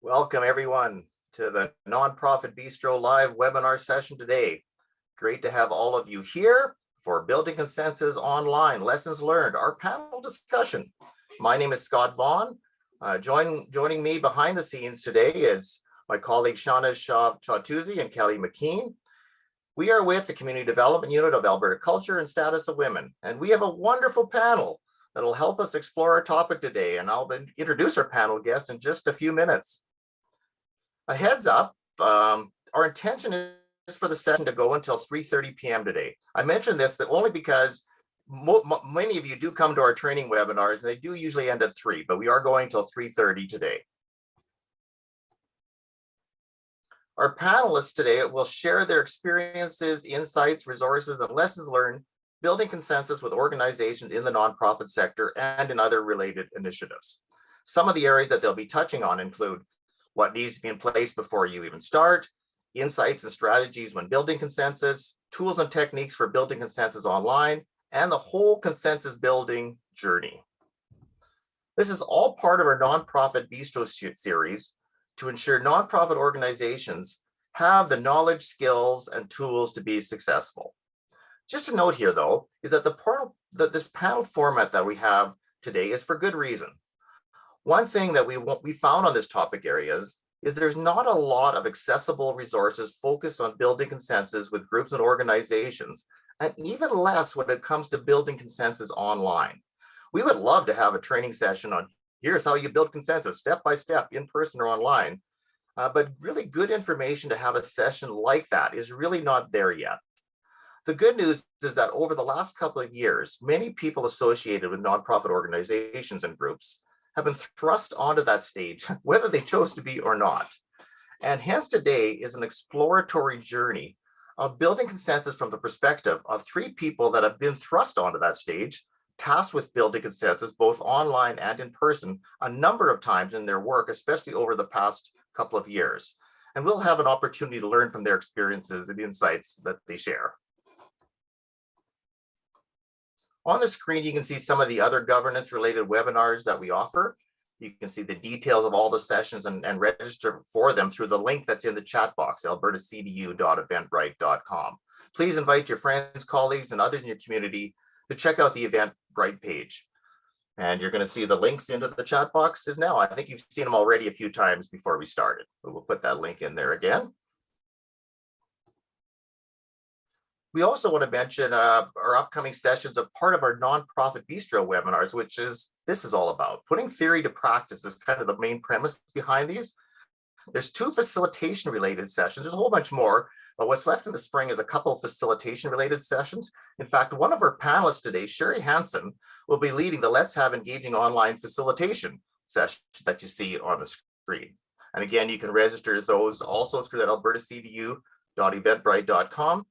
Welcome everyone to the Nonprofit Bistro live webinar session today. Great to have all of you here for Building Consensus Online, Lessons Learned, our panel discussion. My name is Scott Vaughn. Joining me behind the scenes today is my colleagues Shauna Chautuzzi and Kelly McKean. We are with the Community Development Unit of Alberta Culture and Status of Women, and we have a wonderful panel that'll help us explore our topic today, and I'll introduce our panel guest in just a few minutes. A heads up, our intention is for the session to go until 3:30 p.m. today. I mention this only because many of you do come to our training webinars, and they do usually end at 3, but we are going till 3:30 today. Our panelists today will share their experiences, insights, resources, and lessons learned building consensus with organizations in the nonprofit sector and in other related initiatives. Some of the areas that they'll be touching on include what needs to be in place before you even start, insights and strategies when building consensus, tools and techniques for building consensus online, and the whole consensus building journey. This is all part of our Nonprofit Bistro series to ensure nonprofit organizations have the knowledge, skills, and tools to be successful. Just a note here, though, is that this panel format that we have today is for good reason. One thing that we found on this topic areas is there's not a lot of accessible resources focused on building consensus with groups and organizations, and even less when it comes to building consensus online. We would love to have a training session on here's how you build consensus step by step, in person or online, but really good information to have a session like that is really not there yet. The good news is that over the last couple of years, many people associated with nonprofit organizations and groups have been thrust onto that stage, whether they chose to be or not. And hence today is an exploratory journey of building consensus from the perspective of 3 people that have been thrust onto that stage, tasked with building consensus both online and in person a number of times in their work, especially over the past couple of years. And we'll have an opportunity to learn from their experiences and insights that they share. On the screen, you can see some of the other governance-related webinars that we offer. You can see the details of all the sessions and register for them through the link that's in the chat box, albertacdu.eventbrite.com. Please invite your friends, colleagues, and others in your community to check out the Eventbrite page. And you're going to see the links into the chat boxes now. I think you've seen them already a few times before we started, but we'll put that link in there again. We also want to mention our upcoming sessions of part of our Nonprofit Bistro webinars, which is this is all about. Putting theory to practice is kind of the main premise behind these. There's 2 facilitation related sessions. There's a whole bunch more, but what's left in the spring is a couple of facilitation related sessions. In fact, one of our panelists today, Shari Hanson, will be leading the Let's Have Engaging Online Facilitation session that you see on the screen. And again, you can register those also through that albertacdu.eventbrite.com.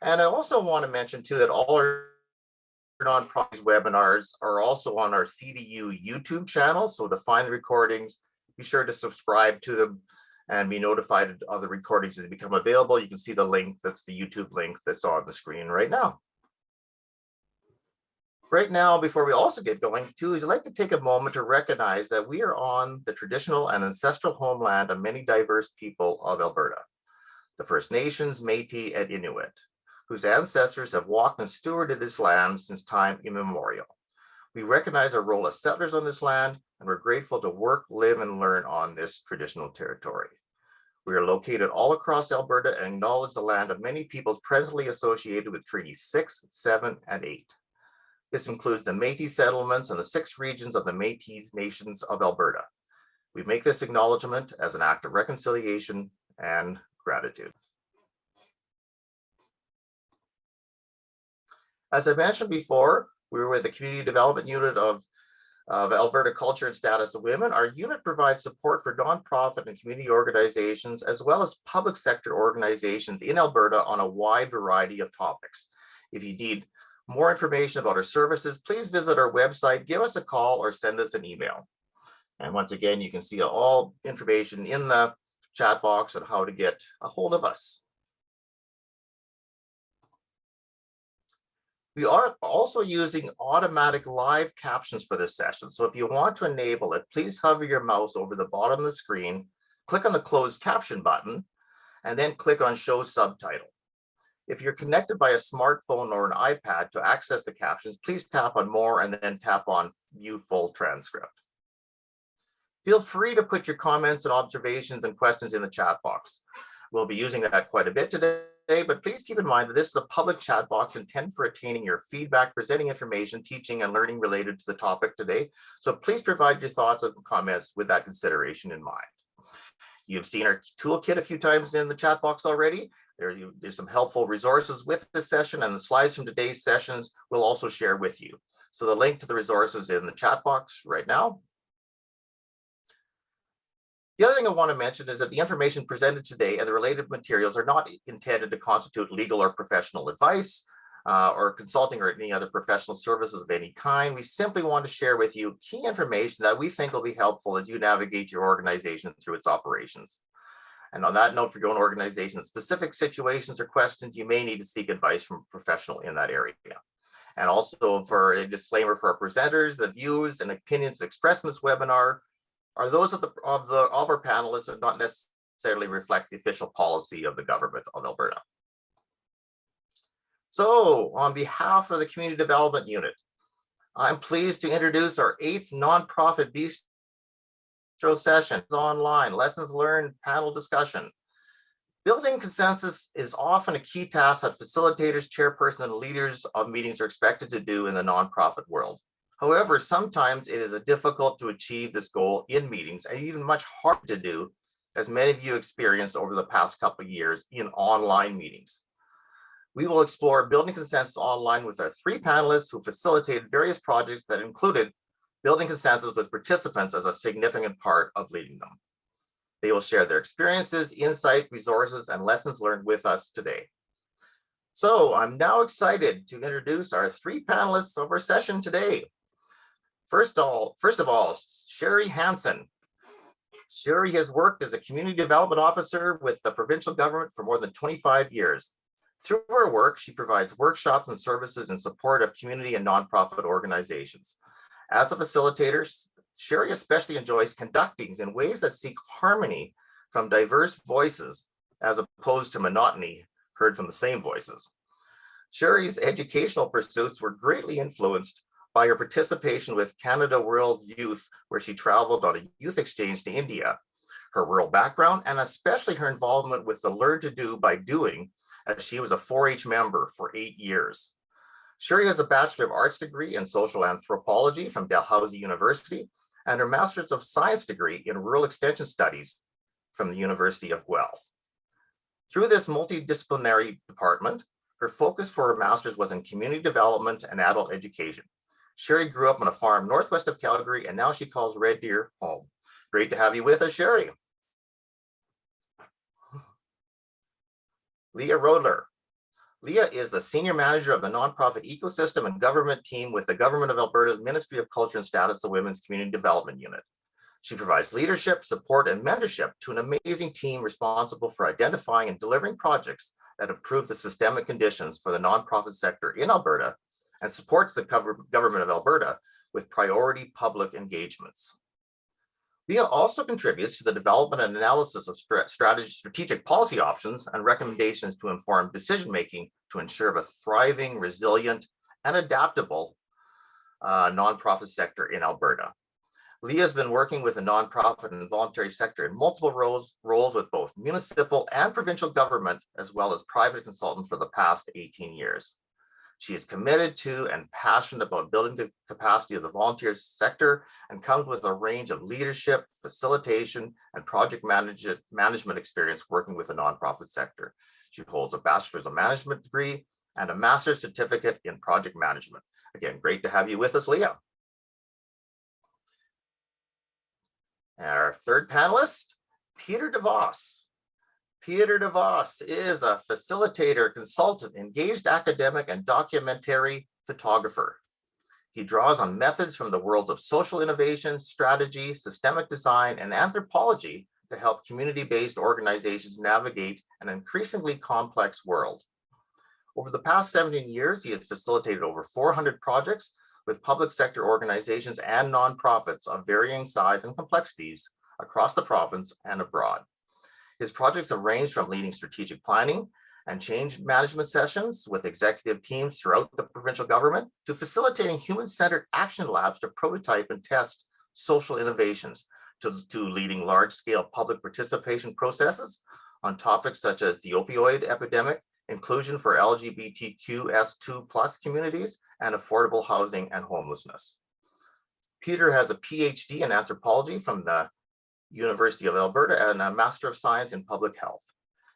And I also want to mention too that all our nonprofit webinars are also on our CDU YouTube channel. So to find the recordings, be sure to subscribe to them and be notified of the recordings as they become available. You can see the link, that's the YouTube link that's on the screen right now. Right now, before we also get going too, I'd like to take a moment to recognize that we are on the traditional and ancestral homeland of many diverse people of Alberta, the First Nations, Métis, and Inuit, whose ancestors have walked and stewarded this land since time immemorial. We recognize our role as settlers on this land, and we're grateful to work, live, and learn on this traditional territory. We are located all across Alberta and acknowledge the land of many peoples presently associated with Treaties 6, 7, and 8. This includes the Métis settlements and the 6 regions of the Métis Nations of Alberta. We make this acknowledgement as an act of reconciliation and gratitude. As I mentioned before, we were with the Community Development Unit of Alberta Culture and Status of Women. Our unit provides support for nonprofit and community organizations, as well as public sector organizations in Alberta on a wide variety of topics. If you need more information about our services, please visit our website, give us a call, or send us an email. And once again, you can see all information in the chat box on how to get a hold of us. We are also using automatic live captions for this session. So if you want to enable it, please hover your mouse over the bottom of the screen, click on the closed caption button and then click on show subtitle. If you're connected by a smartphone or an iPad to access the captions, please tap on more and then tap on view full transcript. Feel free to put your comments and observations and questions in the chat box. We'll be using that quite a bit today, but please keep in mind that this is a public chat box intended for attaining your feedback, presenting information, teaching, and learning related to the topic today. So please provide your thoughts and comments with that consideration in mind. You've seen our toolkit a few times in the chat box already. There's some helpful resources with this session, and the slides from today's sessions we'll also share with you. So the link to the resources in the chat box right now. The other thing I want to mention is that the information presented today and the related materials are not intended to constitute legal or professional advice or consulting or any other professional services of any kind. We simply want to share with you key information that we think will be helpful as you navigate your organization through its operations. And on that note, for your own organization, specific situations or questions, you may need to seek advice from a professional in that area. And also for a disclaimer for our presenters, the views and opinions expressed in this webinar are those of our panelists and not necessarily reflect the official policy of the government of Alberta. So on behalf of the Community Development Unit, I'm pleased to introduce our 8th nonprofit bistro session online, lessons learned panel discussion. Building consensus is often a key task that facilitators, chairpersons, and leaders of meetings are expected to do in the nonprofit world. However, sometimes it is difficult to achieve this goal in meetings and even much harder to do, as many of you experienced over the past couple of years in online meetings. We will explore building consensus online with our 3 panelists who facilitated various projects that included building consensus with participants as a significant part of leading them. They will share their experiences, insight, resources, and lessons learned with us today. So I'm now excited to introduce our 3 panelists of our session today. First of all, Shari Hanson. Shari has worked as a community development officer with the provincial government for more than 25 years. Through her work, she provides workshops and services in support of community and nonprofit organizations. As a facilitator, Shari especially enjoys conducting in ways that seek harmony from diverse voices, as opposed to monotony heard from the same voices. Shari's educational pursuits were greatly influenced by her participation with Canada World Youth, where she traveled on a youth exchange to India. Her rural background, and especially her involvement with the Learn to Do by Doing, as she was a 4-H member for 8 years. Shari has a Bachelor of Arts degree in Social Anthropology from Dalhousie University and her Master's of Science degree in Rural Extension Studies from the University of Guelph. Through this multidisciplinary department, her focus for her master's was in community development and adult education. Shari grew up on a farm northwest of Calgary, and now she calls Red Deer home. Great to have you with us, Shari. Leah Rohler. Leah is the Senior Manager of the Nonprofit Ecosystem and Government Team with the Government of Alberta's Ministry of Culture and Status of Women's Community Development Unit. She provides leadership, support, and mentorship to an amazing team responsible for identifying and delivering projects that improve the systemic conditions for the nonprofit sector in Alberta and supports the government of Alberta with priority public engagements. Leah also contributes to the development and analysis of strategic policy options and recommendations to inform decision-making to ensure a thriving, resilient, and adaptable nonprofit sector in Alberta. Leah has been working with the nonprofit and voluntary sector in multiple roles with both municipal and provincial government, as well as private consultant for the past 18 years. She is committed to and passionate about building the capacity of the volunteer sector and comes with a range of leadership, facilitation, and project management experience working with the nonprofit sector. She holds a Bachelor's of Management degree and a Master's certificate in project management. Again, great to have you with us, Leah. Our 3rd panelist, Peter DeVos. Peter DeVos is a facilitator, consultant, engaged academic, and documentary photographer. He draws on methods from the worlds of social innovation, strategy, systemic design, and anthropology to help community-based organizations navigate an increasingly complex world. Over the past 17 years, he has facilitated over 400 projects with public sector organizations and nonprofits of varying size and complexities across the province and abroad. His projects have ranged from leading strategic planning and change management sessions with executive teams throughout the provincial government to facilitating human-centered action labs to prototype and test social innovations to leading large-scale public participation processes on topics such as the opioid epidemic, inclusion for LGBTQS2+ communities, and affordable housing and homelessness. Peter has a PhD in anthropology from the University of Alberta and a Master of Science in Public Health.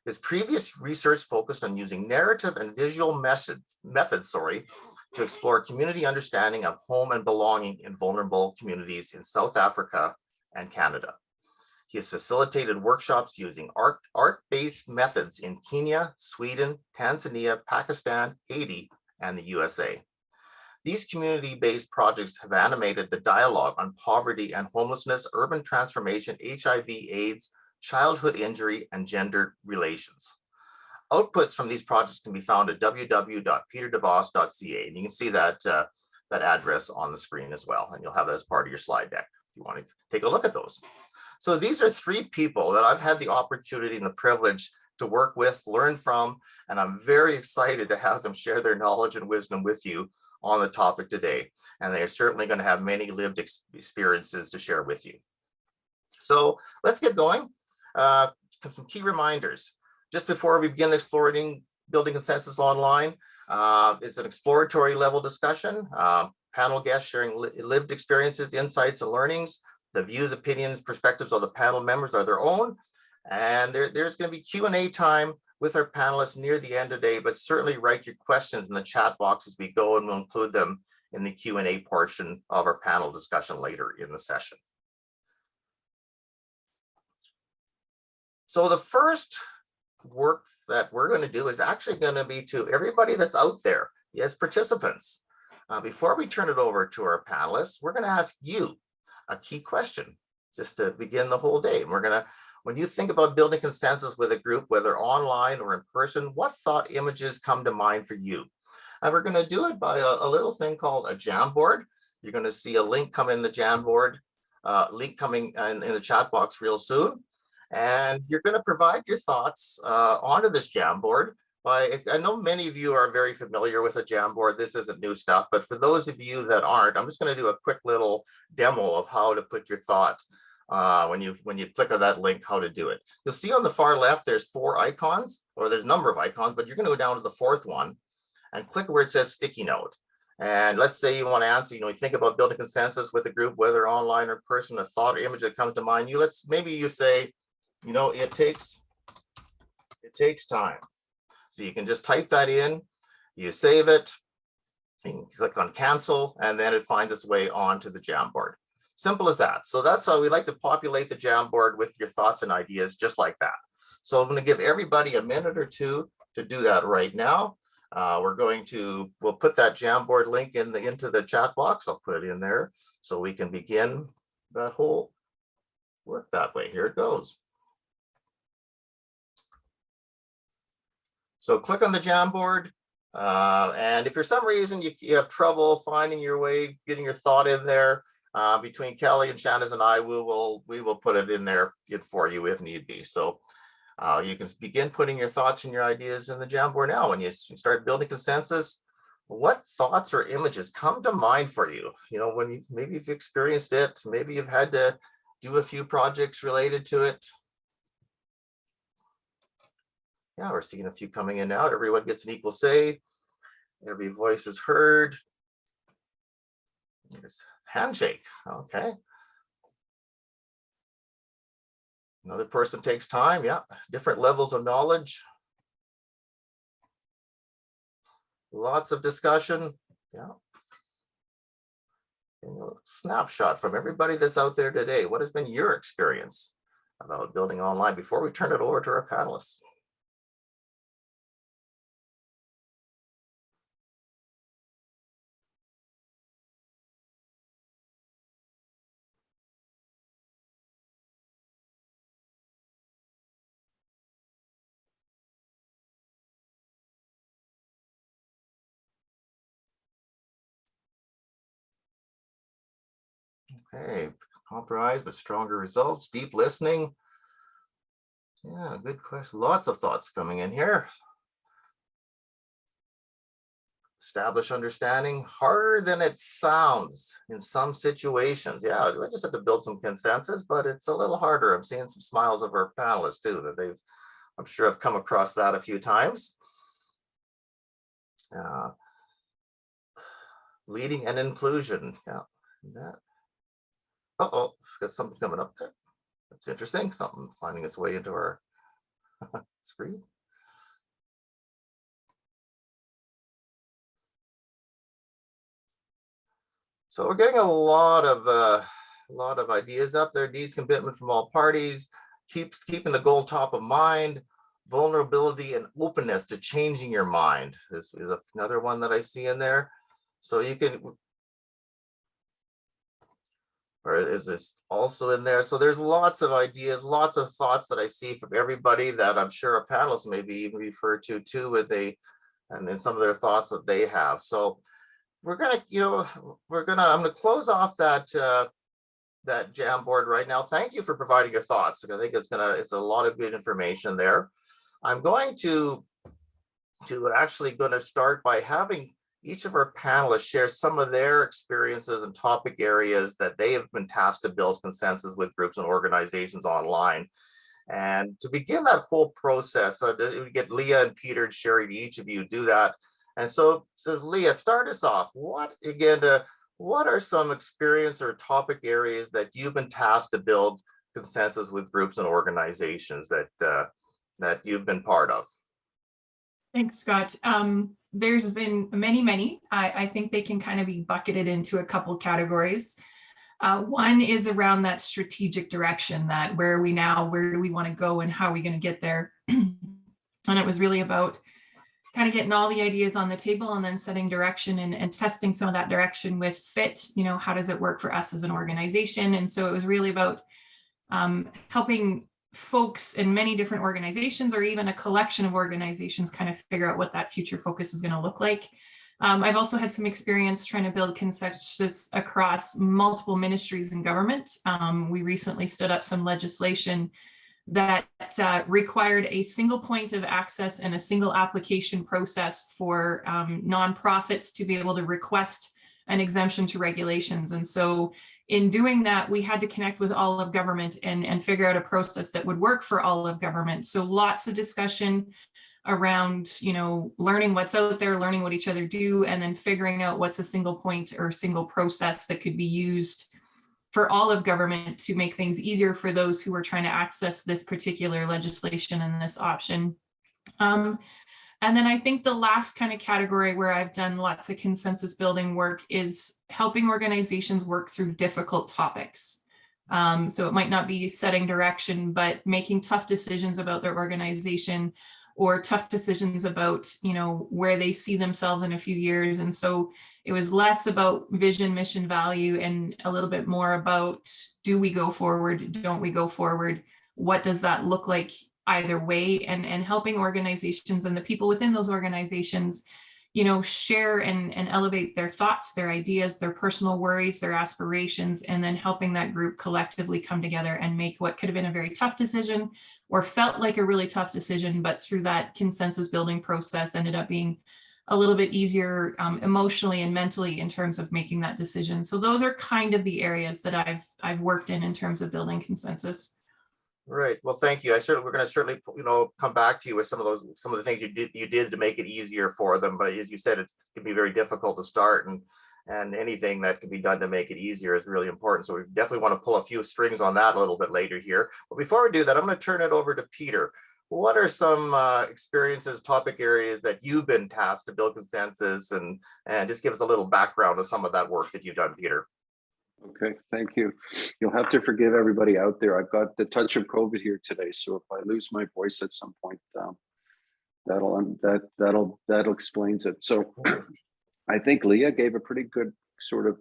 His previous research focused on using narrative and visual methods to explore community understanding of home and belonging in vulnerable communities in South Africa and Canada. He has facilitated workshops using art-based methods in Kenya, Sweden, Tanzania, Pakistan, Haiti, and the USA. These community-based projects have animated the dialogue on poverty and homelessness, urban transformation, HIV/AIDS, childhood injury, and gender relations. Outputs from these projects can be found at www.peterdevos.ca, and you can see that address on the screen as well, and you'll have it as part of your slide deck if you want to take a look at those. So these are three people that I've had the opportunity and the privilege to work with, learn from, and I'm very excited to have them share their knowledge and wisdom with you on the topic today. And they are certainly going to have many lived experiences to share with you. So let's get going. Some key reminders. Just before we begin exploring building consensus online, it's an exploratory level discussion. Panel guests sharing lived experiences, insights, and learnings. The views, opinions, perspectives of the panel members are their own. And there's going to be Q&A time with our panelists near the end of the day, but certainly write your questions in the chat box as we go, and we'll include them in the Q&A portion of our panel discussion later in the session. So the first work that we're going to do is actually going to be to everybody that's out there as participants. Before we turn it over to our panelists, we're going to ask you a key question just to begin the whole day. And we're going to, when you think about building consensus with a group, whether online or in person, what thought images come to mind for you? And we're going to do it by a little thing called a Jamboard. You're going to see a link come in the Jamboard, link coming in the chat box real soon. And you're going to provide your thoughts onto this Jamboard. I know many of you are very familiar with a Jamboard. This isn't new stuff, but for those of you that aren't, I'm just going to do a quick little demo of how to put your thoughts when you click on that link, how to do it. You'll see on the far left, there's 4 icons, or there's a number of icons, but you're going to go down to the 4th one and click where it says sticky note. And let's say you want to answer, you think about building consensus with a group, whether online or person, a thought or image that comes to mind. Maybe you say, it takes time. So you can just type that in, you save it, you can click on cancel, and then it finds its way onto the Jamboard. Simple as that. So that's how we like to populate the Jamboard with your thoughts and ideas, just like that. So I'm going to give everybody a minute or two to do that right now. We'll put that Jamboard link into the chat box. I'll put it in there so we can begin that whole work that way. Here it goes. So click on the Jamboard, and if for some reason you have trouble finding your way, getting your thought in there, between Kelly and Shannon and I, we will put it in there for you if need be. So you can begin putting your thoughts and your ideas in the Jamboard now. When you start building consensus, what thoughts or images come to mind for you? When maybe you've experienced it, maybe you've had to do a few projects related to it. Yeah, we're seeing a few coming in now. Everyone gets an equal say. Every voice is heard. There's handshake. Okay. Another person takes time. Yeah, different levels of knowledge. Lots of discussion. Yeah. Snapshot from everybody that's out there today. What has been your experience about building online before we turn it over to our panelists? Okay, Compromise, but stronger results. Deep listening. Yeah, good question. Lots of thoughts coming in here. Establish understanding, harder than it sounds in some situations. Yeah, I just have to build some consensus, but it's a little harder. I'm seeing some smiles of our panelists too, that I'm sure I've come across that a few times. Leading and inclusion. Yeah. That. Uh-oh, got something coming up there. That's interesting. Something finding its way into our screen. So we're getting a lot of ideas up there. Needs commitment from all parties. Keeping the goal top of mind. Vulnerability and openness to changing your mind. This is another one that I see in there. So you can, or is this also in there? So there's lots of ideas, lots of thoughts that I see from everybody that I'm sure a panelist maybe even refer to too, and then some of their thoughts that they have. So we're gonna, I'm gonna close off that that Jamboard right now. Thank you for providing your thoughts. I think it's a lot of good information there. I'm going to actually start by having each of our panelists share some of their experiences and topic areas that they have been tasked to build consensus with groups and organizations online. And to begin that whole process, we get Leah and Peter and Shari, each of you do that. And so Leah, start us off. What are some experience or topic areas that you've been tasked to build consensus with groups and organizations that you've been part of? Thanks, Scott. There's been many. I think they can kind of be bucketed into a couple categories. One is around that strategic direction, that where are we now, where do we want to go, and how are we going to get there? And it was really about kind of getting all the ideas on the table and then setting direction and testing some of that direction with fit. How does it work for us as an organization? And so it was really about helping folks in many different organizations, or even a collection of organizations, kind of figure out what that future focus is going to look like. I've also had some experience trying to build consensus across multiple ministries in government. We recently stood up some legislation that required a single point of access and a single application process for nonprofits to be able to request an exemption to regulations. And so in doing that, we had to connect with all of government and figure out a process that would work for all of government. So lots of discussion around, learning what's out there, learning what each other do, and then figuring out what's a single point or single process that could be used for all of government to make things easier for those who are trying to access this particular legislation and this option. And then I think the last kind of category where I've done lots of consensus building work is helping organizations work through difficult topics. So it might not be setting direction, but making tough decisions about their organization, or tough decisions about, where they see themselves in a few years. And so it was less about vision, mission, value, and a little bit more about, do we go forward? Don't we go forward? What does that look like either way? And helping organizations and the people within those organizations, share and elevate their thoughts, their ideas, their personal worries, their aspirations, and then helping that group collectively come together and make what could have been a very tough decision, or felt like a really tough decision, but through that consensus building process ended up being a little bit easier emotionally and mentally in terms of making that decision. So those are kind of the areas that I've worked in terms of building consensus. Right. Well, thank you. We're going to certainly, come back to you with some of the things you did to make it easier for them. But as you said, it can be very difficult to start, and anything that can be done to make it easier is really important. So we definitely want to pull a few strings on that a little bit later here. But before we do that, I'm going to turn it over to Peter. What are some experiences, topic areas that you've been tasked to build consensus, and just give us a little background of some of that work that you've done, Peter? Okay, thank you. You'll have to forgive everybody out there. I've got the touch of COVID here today, so if I lose my voice at some point, that'll explains it. So I think Leah gave a pretty good sort of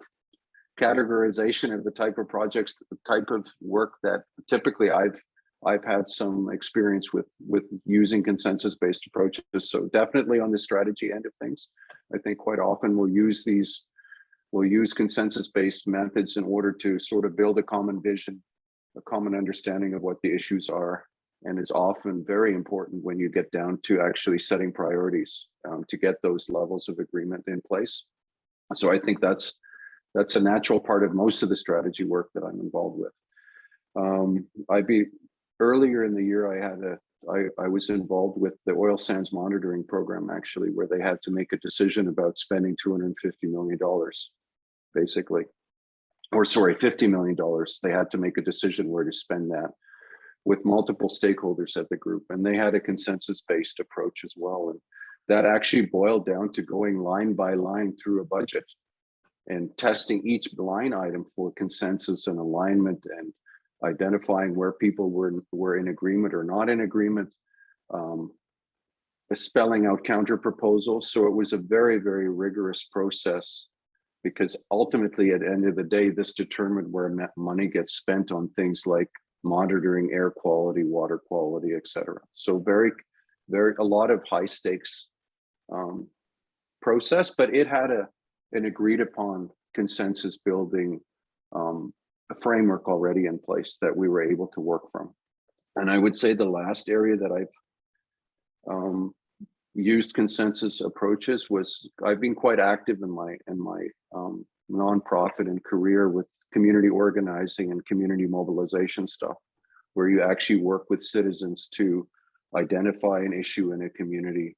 categorization of the type of projects, the type of work that typically I've had some experience with using consensus-based approaches. So definitely on the strategy end of things, I think quite often we'll use these We'll use consensus-based methods in order to sort of build a common vision, a common understanding of what the issues are, and is often very important when you get down to actually setting priorities to get those levels of agreement in place. So I think that's a natural part of most of the strategy work that I'm involved with. Earlier in the year, I was involved with the oil sands monitoring program, actually, where they had to make a decision about spending $250 million, basically. Or sorry, $50 million. They had to make a decision where to spend that with multiple stakeholders at the group. And they had a consensus-based approach as well. And that actually boiled down to going line by line through a budget and testing each line item for consensus and alignment, and identifying where people were in agreement or not in agreement, spelling out counter proposals. So it was a very, very rigorous process, because ultimately at the end of the day, this determined where money gets spent on things like monitoring air quality, water quality, etc. So a lot of high stakes process, but it had an agreed upon consensus building a framework already in place that we were able to work from. And I would say the last area that I've used consensus approaches was, I've been quite active in my nonprofit and career with community organizing and community mobilization stuff, where you actually work with citizens to identify an issue in a community,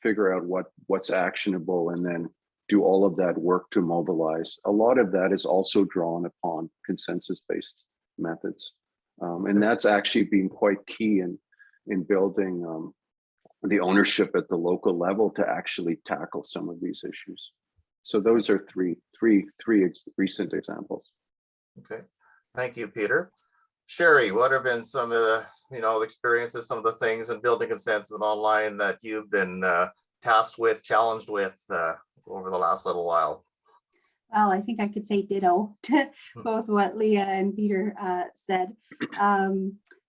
figure out what's actionable, and then do all of that work to mobilize. A lot of that is also drawn upon consensus-based methods. And that's actually been quite key in building the ownership at the local level to actually tackle some of these issues. So those are three recent examples. Okay, thank you, Peter. Shari, what have been some of the experiences, some of the things in building consensus online that you've been tasked with, challenged with over the last little while? Well, I think I could say ditto to both what Leah and Peter said. I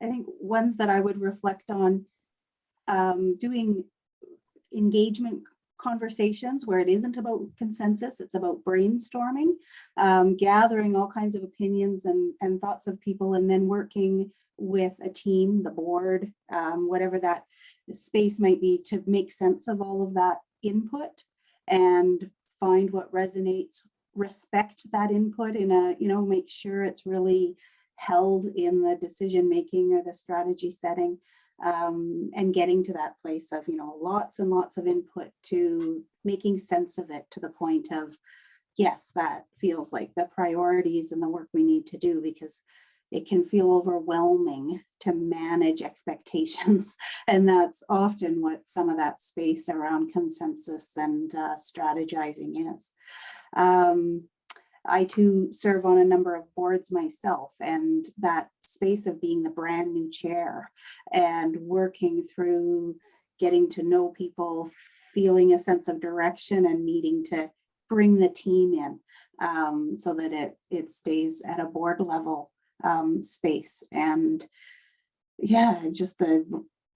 think ones that I would reflect on, doing engagement conversations where it isn't about consensus, it's about brainstorming, gathering all kinds of opinions and thoughts of people, and then working with a team, the board, whatever that space might be, to make sense of all of that input and find what resonates, respect that input in a, make sure it's really held in the decision making or the strategy setting, and getting to that place of, lots and lots of input to making sense of it, to the point of, yes, that feels like the priorities and the work we need to do, because it can feel overwhelming to manage expectations. And that's often what some of that space around consensus and strategizing is. I too serve on a number of boards myself, and that space of being the brand new chair and working through getting to know people, feeling a sense of direction and needing to bring the team in so that it stays at a board level space. And yeah, just the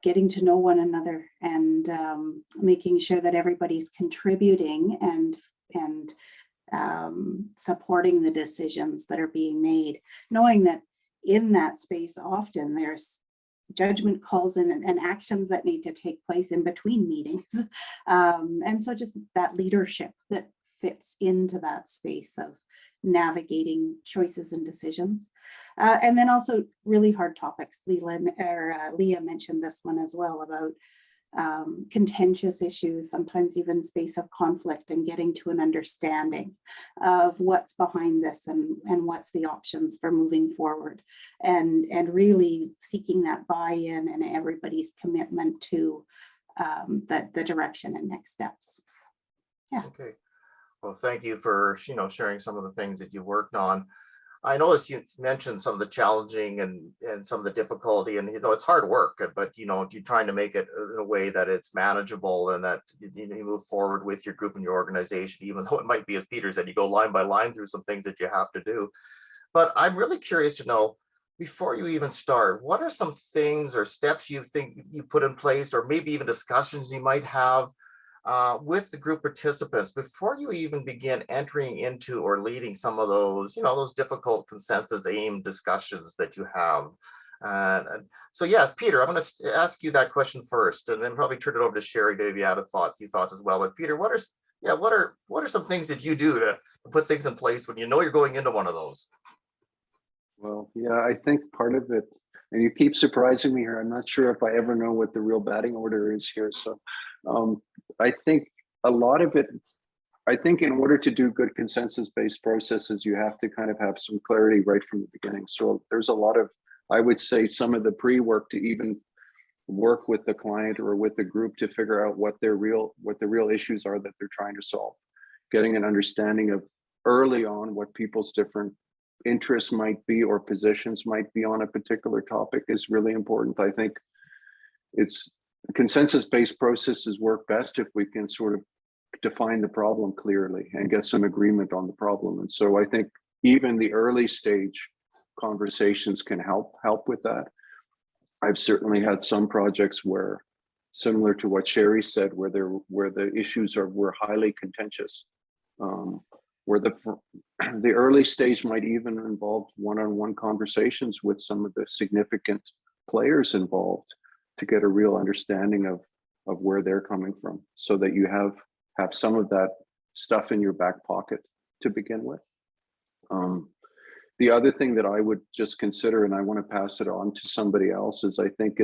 getting to know one another and making sure that everybody's contributing and supporting the decisions that are being made, knowing that in that space often there's judgment calls and actions that need to take place in between meetings, and so just that leadership that fits into that space of navigating choices and decisions, and then also really hard topics. Leah mentioned this one as well, about contentious issues, sometimes even space of conflict, and getting to an understanding of what's behind this and what's the options for moving forward, and really seeking that buy-in and everybody's commitment to the direction and next steps. Yeah. Okay. Well, thank you for sharing some of the things that you've worked on. I noticed you mentioned some of the challenging and some of the difficulty, and it's hard work, but you're trying to make it in a way that it's manageable and that you move forward with your group and your organization, even though it might be, as Peter said, you go line by line through some things that you have to do. But I'm really curious to know, before you even start, what are some things or steps you think you put in place, or maybe even discussions you might have with the group participants before you even begin entering into or leading some of those, those difficult consensus aimed discussions that you have. So yes, Peter, I'm going to ask you that question first, and then probably turn it over to Shari to maybe add a few thoughts as well. But Peter, what are some things that you do to put things in place when you know you're going into one of those? Well, yeah, I think part of it, and you keep surprising me here. I'm not sure if I ever know what the real batting order is here. So I think a lot of it, I think in order to do good consensus-based processes, you have to kind of have some clarity right from the beginning. So there's a lot of, I would say, some of the pre-work to even work with the client or with the group to figure out what the real issues are that they're trying to solve. Getting an understanding of early on what people's different interests might be or positions might be on a particular topic is really important. I think it's consensus-based processes work best if we can sort of define the problem clearly and get some agreement on the problem. And so I think even the early stage conversations can help with that. I've certainly had some projects where, similar to what Shari said, where the issues were highly contentious, where the early stage might even involve one-on-one conversations with some of the significant players involved to get a real understanding of where they're coming from, so that you have some of that stuff in your back pocket to begin with. The other thing that I would just consider, and I want to pass it on to somebody else, is I think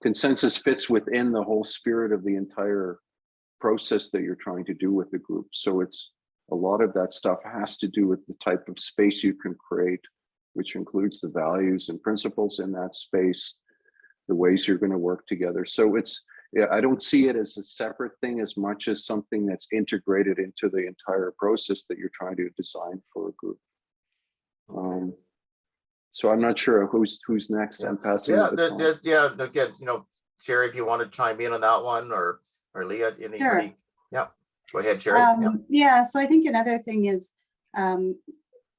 consensus fits within the whole spirit of the entire process that you're trying to do with the group. So it's a lot of that stuff has to do with the type of space you can create, which includes the values and principles in that space, the ways you're going to work together. So I don't see it as a separate thing as much as something that's integrated into the entire process that you're trying to design for a group. So I'm not sure who's next. I'm passing. Again, Shari, if you want to chime in on that one, or Leah, anybody? Sure. Yeah, go ahead, Shari. So I think another thing is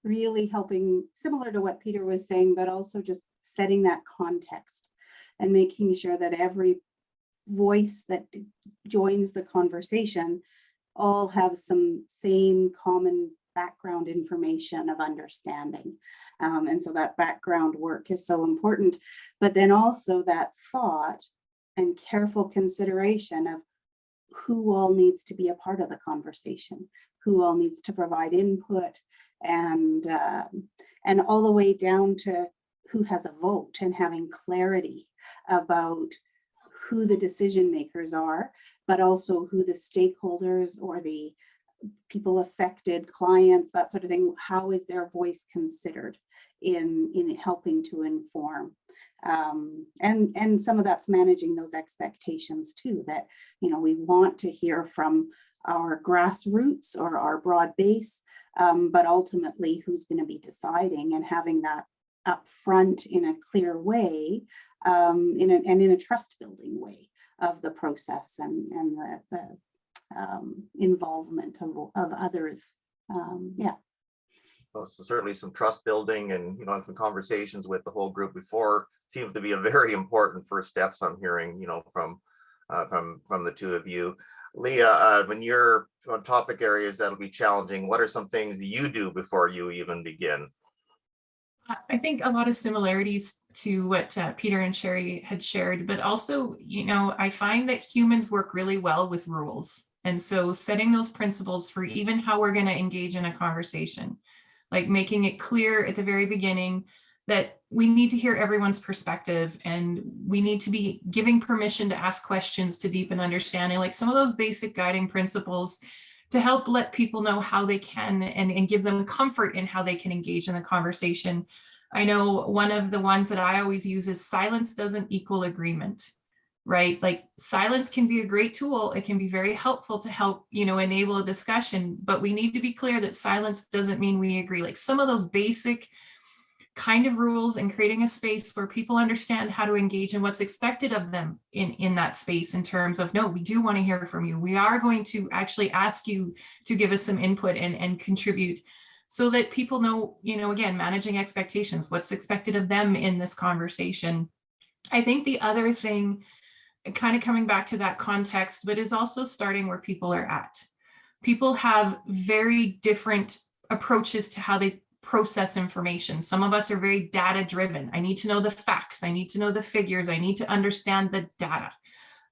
really helping, similar to what Peter was saying, but also just setting that context and making sure that every voice that joins the conversation all have some same common background information of understanding. And so that background work is so important, but then also that thought and careful consideration of who all needs to be a part of the conversation, who all needs to provide input, and all the way down to who has a vote, and having clarity about who the decision makers are, but also who the stakeholders or the people affected, clients, that sort of thing. How is their voice considered in helping to inform? And some of that's managing those expectations too, that, we want to hear from our grassroots or our broad base, but ultimately who's going to be deciding, and having that up front in a clear way, in a trust building way of the process, and the involvement of others. Well, so certainly some trust building and some conversations with the whole group before seems to be a very important first steps I'm hearing from the two of you. Leah, when you're on topic areas that'll be challenging, what are some things you do before you even begin? I think a lot of similarities to what Peter and Shari had shared, but also, I find that humans work really well with rules. And so setting those principles for even how we're going to engage in a conversation, like making it clear at the very beginning that we need to hear everyone's perspective, and we need to be giving permission to ask questions to deepen understanding, like some of those basic guiding principles to help let people know how they can and give them comfort in how they can engage in the conversation. I know one of the ones that I always use is silence doesn't equal agreement, right? Like silence can be a great tool. It can be very helpful to help, enable a discussion, but we need to be clear that silence doesn't mean we agree. Like some of those basic kind of rules, and creating a space where people understand how to engage and what's expected of them in that space, in terms of, no, we do want to hear from you. We are going to actually ask you to give us some input and contribute, so that people know, again, managing expectations, what's expected of them in this conversation. I think the other thing kind of coming back to that context, but is also starting where people are at. People have very different approaches to how they process information. Some of us are very data driven. I need to know the facts. I need to know the figures. I need to understand the data.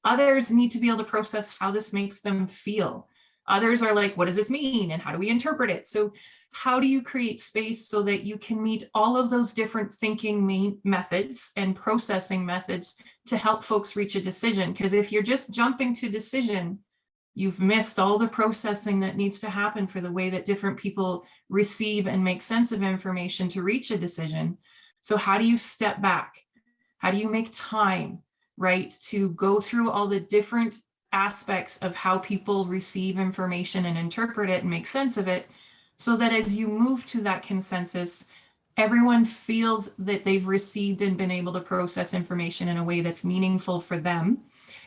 Others need to be able to process how this makes them feel. Others are like, what does this mean? And how do we interpret it? So how do you create space so that you can meet all of those different thinking methods and processing methods to help folks reach a decision? Because if you're just jumping to decision, you've missed all the processing that needs to happen for the way that different people receive and make sense of information to reach a decision. So how do you step back? How do you make time, right, to go through all the different aspects of how people receive information and interpret it and make sense of it, so that as you move to that consensus, everyone feels that they've received and been able to process information in a way that's meaningful for them.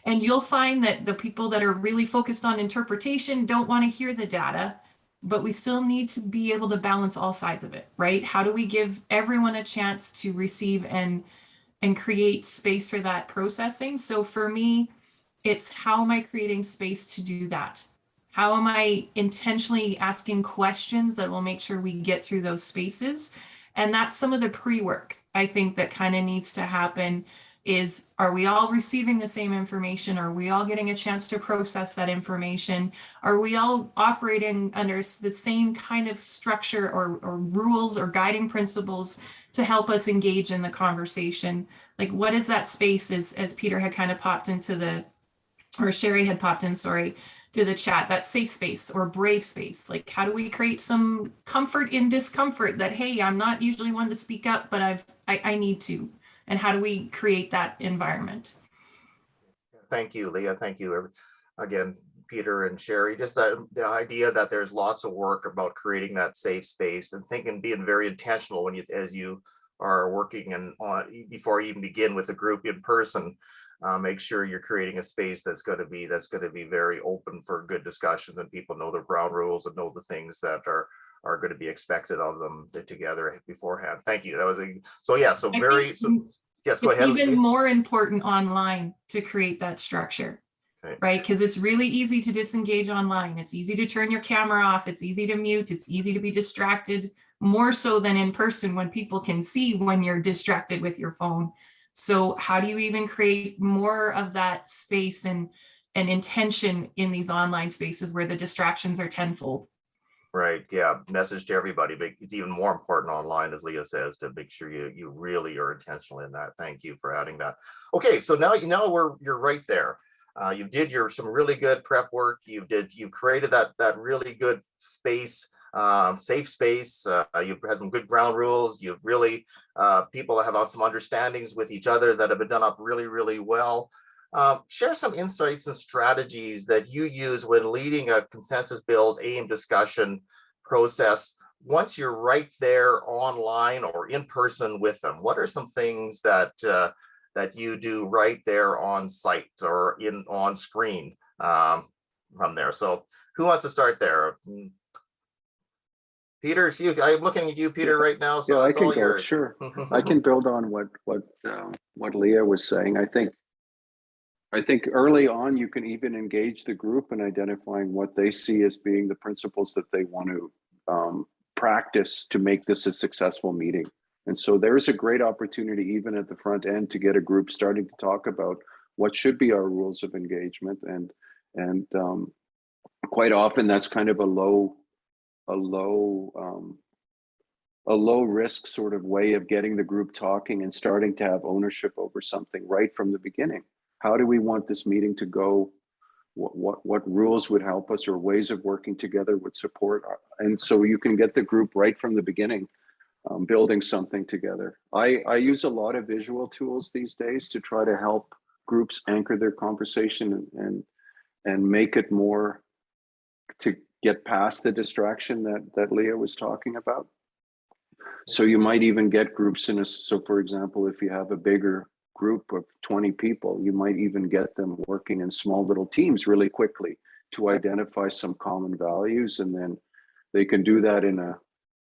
And you'll find that the people that are really focused on interpretation don't want to hear the data, but we still need to be able to balance all sides of it, right? How do we give everyone a chance to receive and create space for that processing? So for me, it's how am I creating space to do that? How am I intentionally asking questions that will make sure we get through those spaces? And that's some of the pre-work, I think, that kind of needs to happen is, are we all receiving the same information? Are we all getting a chance to process that information? Are we all operating under the same kind of structure or rules or guiding principles to help us engage in the conversation? Like, what is that space as Peter had kind of popped into the, or Shari had popped in, sorry, to the chat, that safe space or brave space? Like, how do we create some comfort in discomfort that, hey, I'm not usually one to speak up, but I need to. And how do we create that environment? Thank you, Leah. Thank you again, Peter and Shari. Just the idea that there's lots of work about creating that safe space and being very intentional when as you are working and before you even begin with the group in person. Make sure you're creating a space that's going to be very open for good discussions, and people know the ground rules and know the things that are going to be expected of them together beforehand. Thank you. That was yes, go ahead. It's even more important online to create that structure, okay, right? Because it's really easy to disengage online. It's easy to turn your camera off. It's easy to mute. It's easy to be distracted, more so than in person when people can see when you're distracted with your phone. So how do you even create more of that space and intention in these online spaces where the distractions are tenfold? Right. Yeah. Message to everybody, but it's even more important online, as Leah says, to make sure you really are intentional in that. Thank you for adding that. Okay, so now you're right there. You did some really good prep work. You created that really good space, safe space. You've had some good ground rules. You've really people have some understandings with each other that have been done up really, really well. Share some insights and strategies that you use when leading a consensus build aim discussion process once you're right there online or in person with them. What are some things that you do right there on site or on screen from there? So who wants to start there? Peter, I'm looking at you, Peter, right now. So yeah, it's all yours. Sure. I can build on what Leah was saying. I think early on, you can even engage the group in identifying what they see as being the principles that they want to practice to make this a successful meeting. And so there's a great opportunity, even at the front end, to get a group starting to talk about what should be our rules of engagement. And quite often that's kind of a low risk sort of way of getting the group talking and starting to have ownership over something right from the beginning. How do we want this meeting to go? What rules would help us, or ways of working together would support? And so you can get the group right from the beginning, building something together. I use a lot of visual tools these days to try to help groups anchor their conversation and make it more to get past the distraction that Leah was talking about. So you might even get groups so for example, if you have a bigger group of 20 people, you might even get them working in small little teams really quickly to identify some common values, and then they can do that in a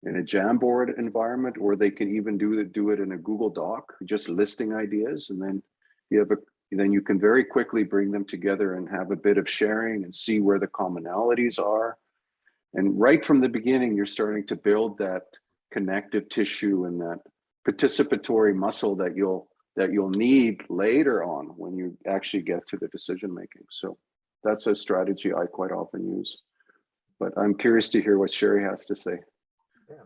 Jamboard environment, or they can even do it in a Google Doc, just listing ideas, and then you have then you can very quickly bring them together and have a bit of sharing and see where the commonalities are. And right from the beginning, you're starting to build that connective tissue and that participatory muscle that you'll need later on when you actually get to the decision making. So that's a strategy I quite often use. But I'm curious to hear what Shari has to say. Yeah.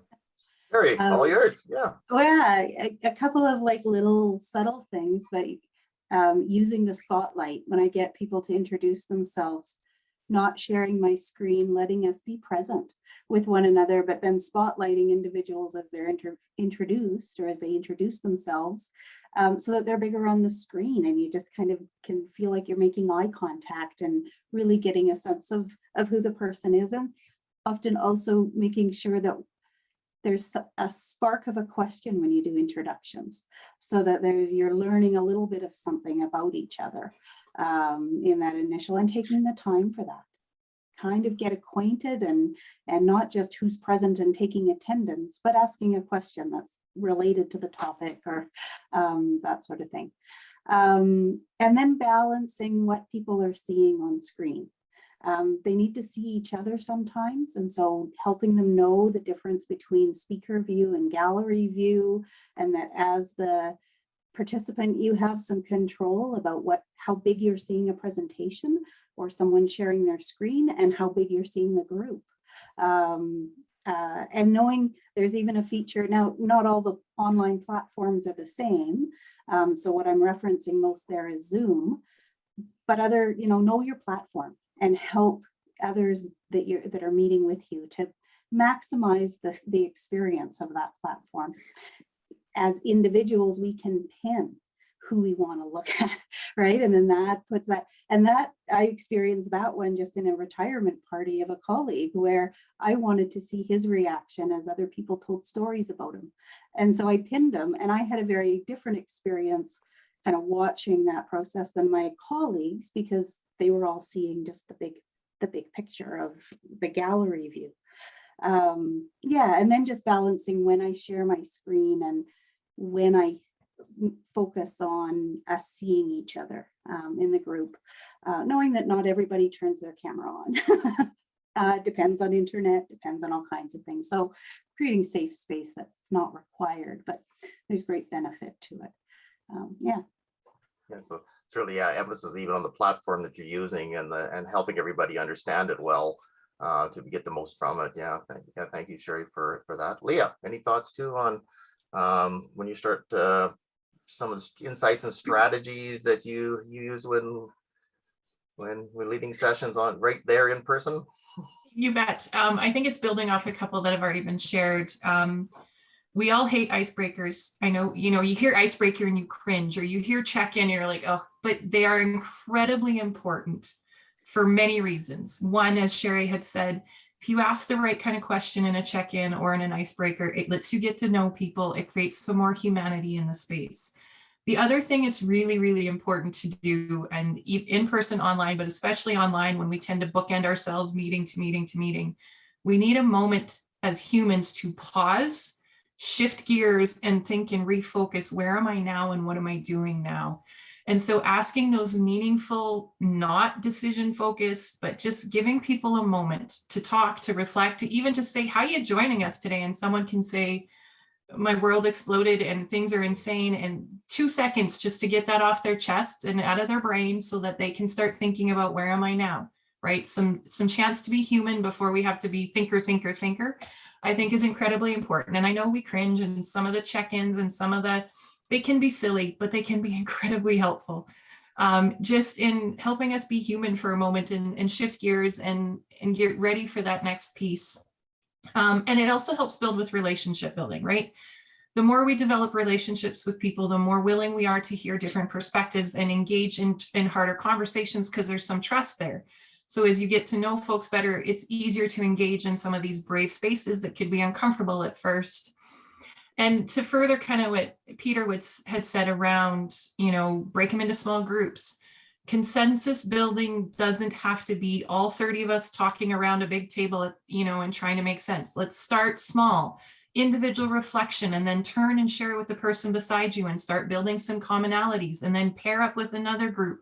Shari, all yours. Yeah. Well, yeah, a couple of like little subtle things, but using the spotlight when I get people to introduce themselves, not sharing my screen, letting us be present with one another, but then spotlighting individuals as they're introduced or as they introduce themselves, so that they're bigger on the screen and you just kind of can feel like you're making eye contact and really getting a sense of who the person is. And often also making sure that there's a spark of a question when you do introductions, so that you're learning a little bit of something about each other in that initial, and taking the time for that. Kind of get acquainted and not just who's present and taking attendance, but asking a question that's related to the topic or that sort of thing. And then balancing what people are seeing on screen. They need to see each other sometimes, and so helping them know the difference between speaker view and gallery view, and that as the participant you have some control about how big you're seeing a presentation or someone sharing their screen, and how big you're seeing the group. And knowing there's even a feature now, not all the online platforms are the same, so what I'm referencing most there is Zoom, but know your platform and help others that are meeting with you to maximize the experience of that platform. As individuals, we can pin who we want to look at, right? And then that puts that, and that I experienced that one just in a retirement party of a colleague where I wanted to see his reaction as other people told stories about him. And so I pinned him, and I had a very different experience kind of watching that process than my colleagues, because they were all seeing just the big picture of the gallery view. And then just balancing when I share my screen and when I focus on us seeing each other in the group, knowing that not everybody turns their camera on. Depends on internet, depends on all kinds of things. So creating safe space that's not required, but there's great benefit to it. Yeah, so it's really emphasis even on the platform that you're using and helping everybody understand it well to get the most from it. Thank you, Shari, for that. Leah, any thoughts too on when you start some of the insights and strategies that you use when we're leading sessions on right there in person? You bet. I think it's building off a couple that have already been shared. We all hate icebreakers. I know, you hear icebreaker and you cringe, or you hear check-in and you're like, oh, but they are incredibly important for many reasons. One, as Shari had said, if you ask the right kind of question in a check-in or in an icebreaker, it lets you get to know people. It creates some more humanity in the space. The other thing it's really, really important to do, and in person, online, but especially online when we tend to bookend ourselves meeting to meeting to meeting, we need a moment as humans to pause, shift gears and think and refocus, where am I now and what am I doing now? And so asking those meaningful, not decision focused, but just giving people a moment to talk, to reflect, to even just say, how are you joining us today? And someone can say, my world exploded and things are insane. And 2 seconds just to get that off their chest and out of their brain so that they can start thinking about, where am I now? Right? Some chance to be human before we have to be thinker, I think is incredibly important. And I know we cringe, and some of the check-ins and they can be silly, but they can be incredibly helpful. Just in helping us be human for a moment and shift gears and get ready for that next piece. And it also helps build with relationship building, right? The more we develop relationships with people, the more willing we are to hear different perspectives and engage in harder conversations, because there's some trust there. So as you get to know folks better, it's easier to engage in some of these brave spaces that could be uncomfortable at first. And to further kind of what Peter had said around, break them into small groups. Consensus building doesn't have to be all 30 of us talking around a big table, and trying to make sense. Let's start small. individual reflection, and then turn and share it with the person beside you and start building some commonalities, and then pair up with another group.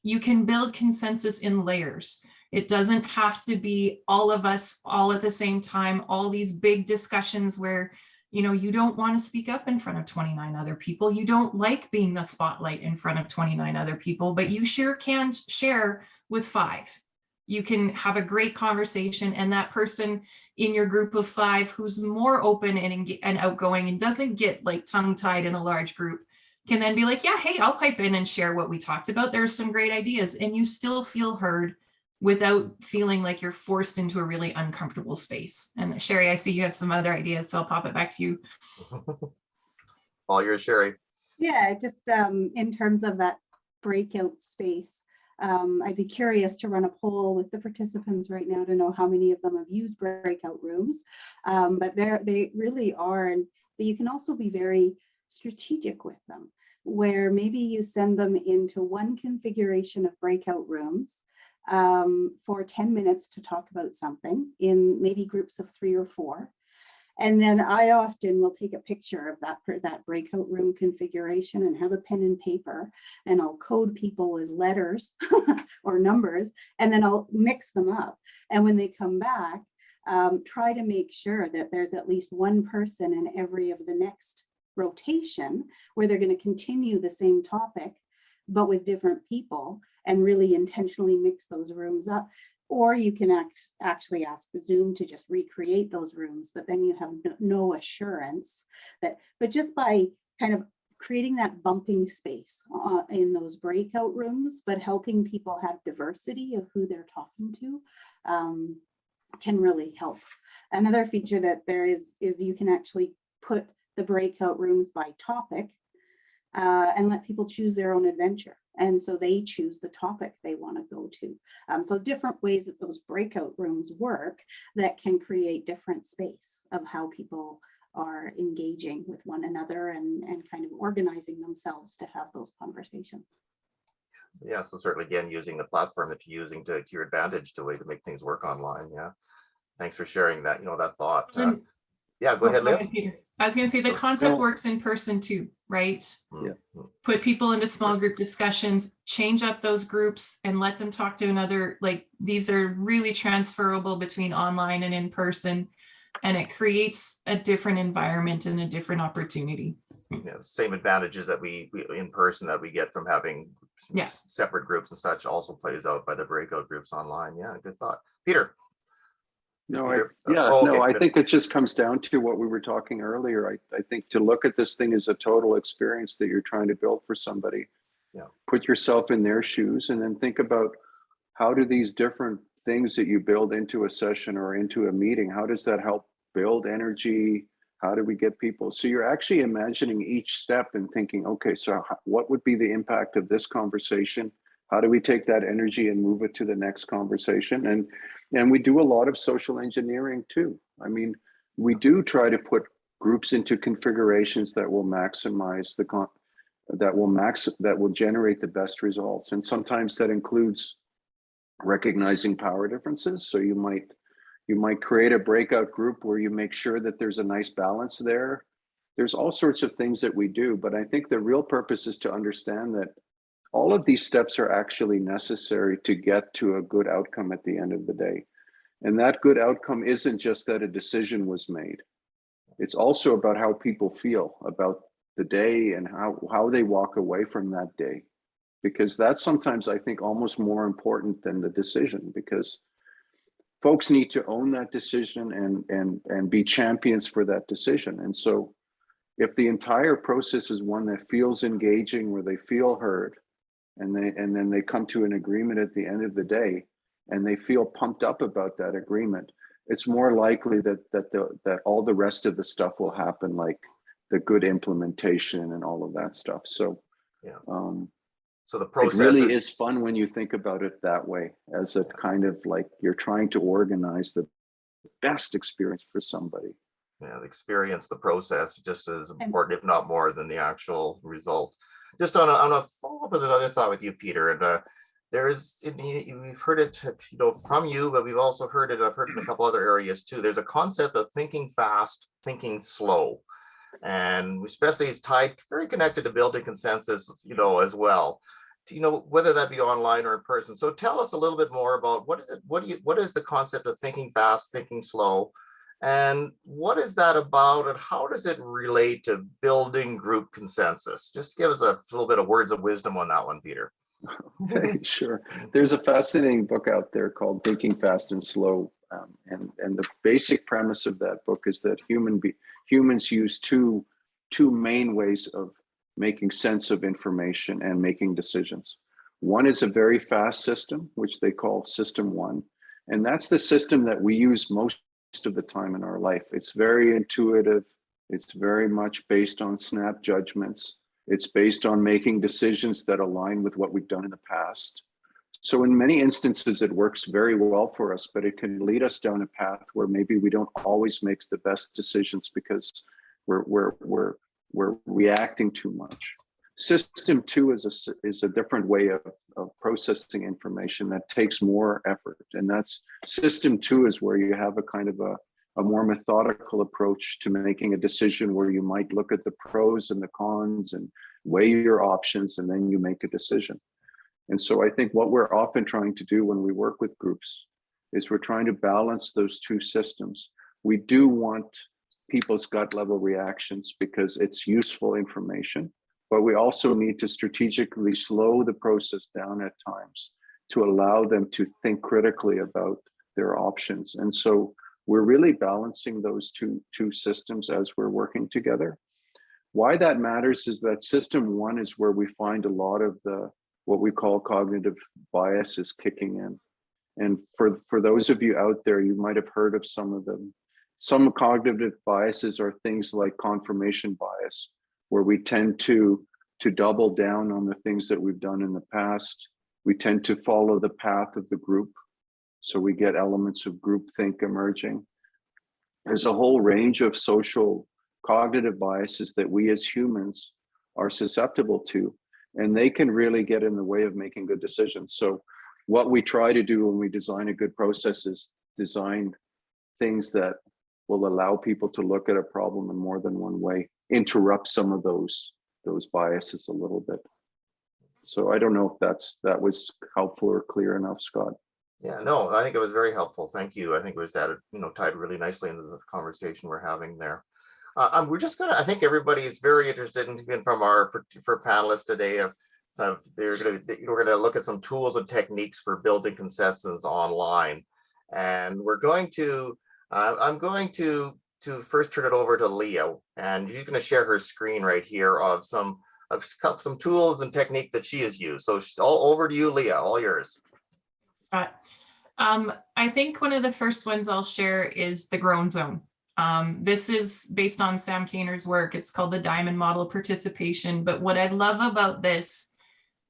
You can build consensus in layers. It doesn't have to be all of us all at the same time, all these big discussions where, you know, you don't want to speak up in front of 29 other people. You don't like being the spotlight in front of 29 other people, but you sure can share with 5. You can have a great conversation, and that person in your group of 5 who's more open and outgoing and doesn't get like tongue-tied in a large group can then be like, yeah, hey, I'll pipe in and share what we talked about. There's some great ideas, and you still feel heard without feeling like you're forced into a really uncomfortable space. And Shari, I see you have some other ideas, so I'll pop it back to you. All yours, Shari. Yeah, just in terms of that breakout space, I'd be curious to run a poll with the participants right now to know how many of them have used breakout rooms. But they really are, and you can also be very strategic with them, where maybe you send them into one configuration of breakout rooms for 10 minutes to talk about something in maybe groups of 3 or 4. And then I often will take a picture of that breakout room configuration and have a pen and paper, and I'll code people as letters or numbers, and then I'll mix them up. And when they come back, try to make sure that there's at least one person in every of the next rotation where they're going to continue the same topic, but with different people, and really intentionally mix those rooms up. Or you can actually ask Zoom to just recreate those rooms, but then you have no assurance that, but just by kind of creating that bumping space in those breakout rooms, but helping people have diversity of who they're talking to can really help. Another feature that there is you can actually put the breakout rooms by topic and let people choose their own adventure. And so they choose the topic they want to go to. So different ways that those breakout rooms work that can create different space of how people are engaging with one another and kind of organizing themselves to have those conversations. Yeah, so certainly again, using the platform that you're using to your advantage to make things work online. Yeah, thanks for sharing that, that thought. Yeah, go ahead, Leah. Peter. I was going to say the concept works in person too, right? Yeah. Put people into small group discussions, change up those groups and let them talk to another. Like, these are really transferable between online and in person, and it creates a different environment and a different opportunity. Yeah, same advantages that we in person that we get from having separate groups and such also plays out by the breakout groups online. Yeah, good thought. Peter. I think it just comes down to what we were talking earlier. I think to look at this thing as a total experience that you're trying to build for somebody. Yeah. Put yourself in their shoes and then think about how do these different things that you build into a session or into a meeting, how does that help build energy? How do we get people? So you're actually imagining each step and thinking, okay, so what would be the impact of this conversation? How do we take that energy and move it to the next conversation? And we do a lot of social engineering too. I mean, we do try to put groups into configurations that will maximize that will generate the best results. And sometimes that includes recognizing power differences. So you might create a breakout group where you make sure that there's a nice balance there. There's all sorts of things that we do, but I think the real purpose is to understand that all of these steps are actually necessary to get to a good outcome at the end of the day. And that good outcome isn't just that a decision was made. It's also about how people feel about the day and how they walk away from that day. Because that's sometimes, I think, almost more important than the decision, because folks need to own that decision and be champions for that decision. And so if the entire process is one that feels engaging, where they feel heard, and then they come to an agreement at the end of the day, and they feel pumped up about that agreement, it's more likely that all the rest of the stuff will happen, like the good implementation and all of that stuff. So, so the process it really is fun when you think about it that way, as a kind of like you're trying to organize the best experience for somebody. Yeah, the experience, the process, just as important, if not more, than the actual result. Just on a follow-up with another thought with you, Peter, and we've heard it, from you, but we've also heard it, I've heard it in a couple other areas too. There's a concept of thinking fast, thinking slow. And especially it's tied, very connected to building consensus, as well. Whether that be online or in person. So tell us a little bit more about what is the concept of thinking fast, thinking slow, and what is that about, and how does it relate to building group consensus? Just give us a little bit of words of wisdom on that one, Peter. Okay, sure. There's a fascinating book out there called Thinking Fast and Slow. And the basic premise of that book is that humans use two main ways of making sense of information and making decisions. One is a very fast system, which they call system one. And that's the system that we use most of the time in our life. It's very intuitive. It's very much based on snap judgments. It's based on making decisions that align with what we've done in the past. So in many instances, it works very well for us, but it can lead us down a path where maybe we don't always make the best decisions because we're reacting too much. System two is a different way of processing information that takes more effort. And that's system two is where you have a kind of a more methodical approach to making a decision, where you might look at the pros and the cons and weigh your options, and then you make a decision. And so I think what we're often trying to do when we work with groups is we're trying to balance those two systems. We do want people's gut level reactions because it's useful information, but we also need to strategically slow the process down at times to allow them to think critically about their options. And so we're really balancing those two systems as we're working together. Why that matters is that system one is where we find a lot of what we call cognitive biases kicking in. And for those of you out there, you might have heard of some of them. Some cognitive biases are things like confirmation bias, where we tend to double down on the things that we've done in the past. We tend to follow the path of the group. So we get elements of groupthink emerging. There's a whole range of social cognitive biases that we as humans are susceptible to, and they can really get in the way of making good decisions. So what we try to do when we design a good process is design things that will allow people to look at a problem in more than one way, interrupt some of those biases a little bit. So I don't know if that was helpful or clear enough, Scott. Yeah, no, I think it was very helpful. Thank you. I think it was added, tied really nicely into the conversation we're having there. We're just I think everybody is very interested in, even for panelists today. So we're gonna look at some tools and techniques for building consensus online. And we're going to, I'm going to first turn it over to Leah, and she's gonna share her screen right here of some tools and technique that she has used. So all over to you, Leah, all yours. Scott. I think one of the first ones I'll share is the groan zone. This is based on Sam Kainer's work. It's called the Diamond Model of Participation. But what I love about this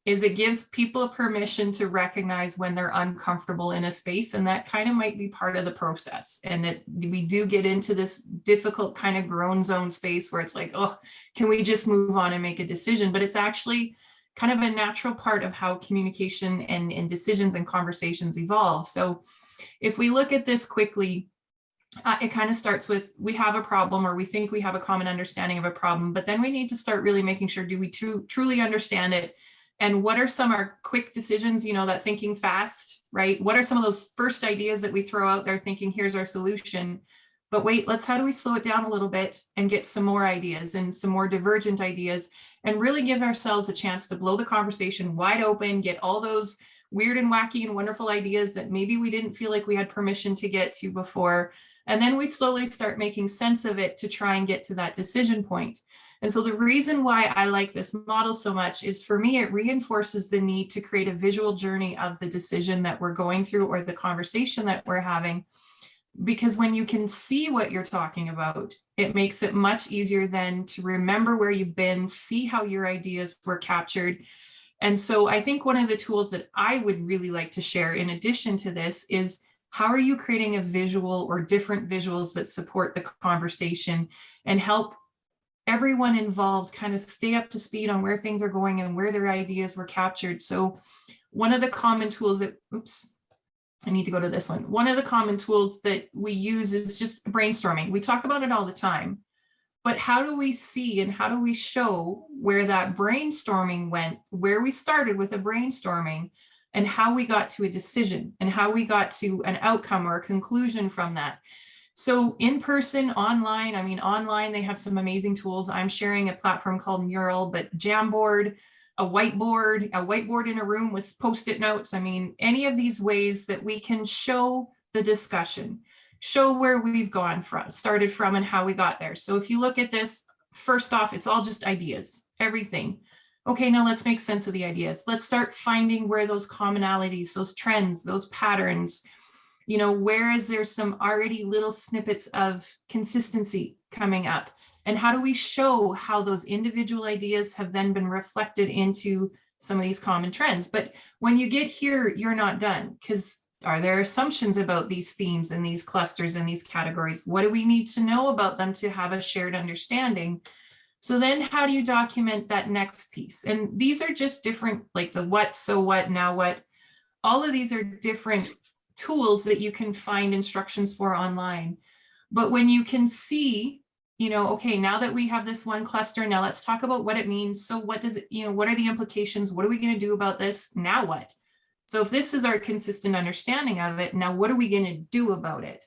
is it gives people permission to recognize when they're uncomfortable in a space, and that kind of might be part of the process. And that we do get into this difficult kind of groan zone space where it's like, oh, can we just move on and make a decision? But it's actually kind of a natural part of how communication and decisions and conversations evolve. So if we look at this quickly, it kind of starts with, we have a problem, or we think we have a common understanding of a problem, but then we need to start really making sure, do we truly understand it? And what are some of our quick decisions, that thinking fast, right? What are some of those first ideas that we throw out there thinking, here's our solution? But wait, how do we slow it down a little bit and get some more ideas and some more divergent ideas, and really give ourselves a chance to blow the conversation wide open, get all those weird and wacky and wonderful ideas that maybe we didn't feel like we had permission to get to before. And then we slowly start making sense of it to try and get to that decision point. And so the reason why I like this model so much is, for me, it reinforces the need to create a visual journey of the decision that we're going through or the conversation that we're having. Because when you can see what you're talking about, it makes it much easier then to remember where you've been, see how your ideas were captured. And so I think one of the tools that I would really like to share in addition to this is, how are you creating a visual or different visuals that support the conversation and help everyone involved kind of stay up to speed on where things are going and where their ideas were captured. So one of the common tools that, oops, I need to go to this one. One of the common tools that we use is just brainstorming. We talk about it all the time, but how do we see and how do we show where that brainstorming went, where we started with a brainstorming and how we got to a decision and how we got to an outcome or a conclusion from that. So in person, online, I mean, online, they have some amazing tools. I'm sharing a platform called Mural, but Jamboard, a whiteboard in a room with Post-it notes. I mean, any of these ways that we can show the discussion, show where we've gone from, started from and how we got there. So if you look at this, first off, it's all just ideas, everything. Okay, now let's make sense of the ideas. Let's start finding where those commonalities, those trends, those patterns, you know, where is there some already little snippets of consistency coming up? And how do we show how those individual ideas have then been reflected into some of these common trends? But when you get here, you're not done, because are there assumptions about these themes and these clusters and these categories? What do we need to know about them to have a shared understanding? So then how do you document that next piece? And these are just different, like the what, so what, now what. All of these are different tools that you can find instructions for online. But when you can see, you know, okay, now that we have this one cluster, now let's talk about what it means. So what does it, you know, what are the implications? What are we going to do about this? Now what? So if this is our consistent understanding of it, now what are we going to do about it?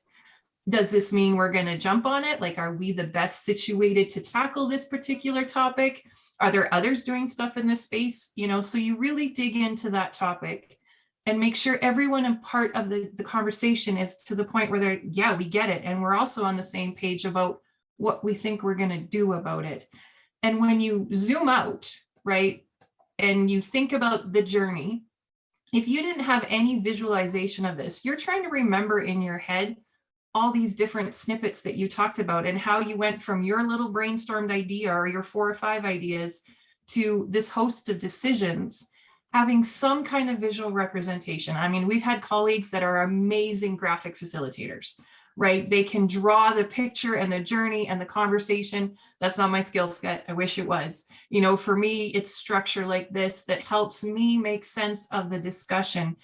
Does this mean we're going to jump on it? Like, are we the best situated to tackle this particular topic? Are there others doing stuff in this space? You know, so you really dig into that topic and make sure everyone in part of the conversation is to the point where they're, yeah, we get it. And we're also on the same page about what we think we're going to do about it. And when you zoom out, right, and you think about the journey, if you didn't have any visualization of this, you're trying to remember in your head all these different snippets that you talked about and how you went from your little brainstormed idea or your 4 or 5 ideas to this host of decisions, having some kind of visual representation. I mean, we've had colleagues that are amazing graphic facilitators, right? They can draw the picture and the journey and the conversation. That's not my skill set. I wish it was. You know, for me, it's structure like this that helps me make sense of the discussion.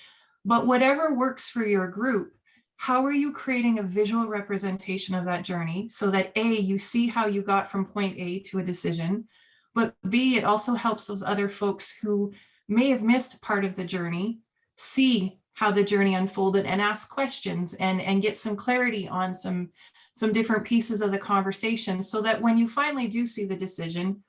But whatever works for your group, how are you creating a visual representation of that journey so that A, you see how you got from point A to a decision, but B, it also helps those other folks who may have missed part of the journey see how the journey unfolded and ask questions and get some clarity on some different pieces of the conversation, so that when you finally do see the decision,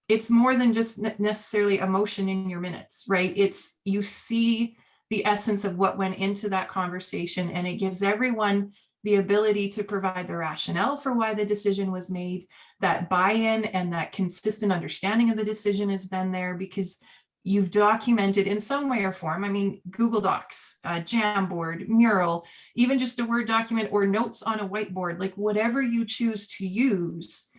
it's more than just necessarily emotion in your minutes, right? It's, you see the essence of what went into that conversation, and it gives everyone the ability to provide the rationale for why the decision was made. That buy-in and that consistent understanding of the decision is then there because you've documented in some way or form. I mean, Google Docs, Jamboard, Mural, even just a Word document or notes on a whiteboard, like whatever you choose to use,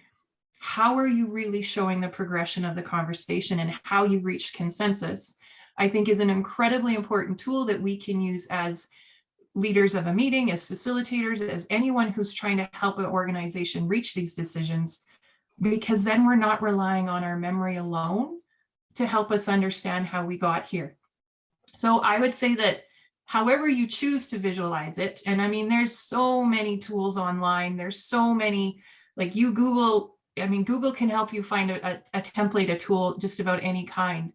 how are you really showing the progression of the conversation and how you reached consensus, I think is an incredibly important tool that we can use as leaders of a meeting, as facilitators, as anyone who's trying to help an organization reach these decisions, because then we're not relying on our memory alone to help us understand how we got here. So I would say that however you choose to visualize it, and I mean, there's so many tools online, there's so many, like you Google, I mean, Google can help you find a template, a tool, just about any kind.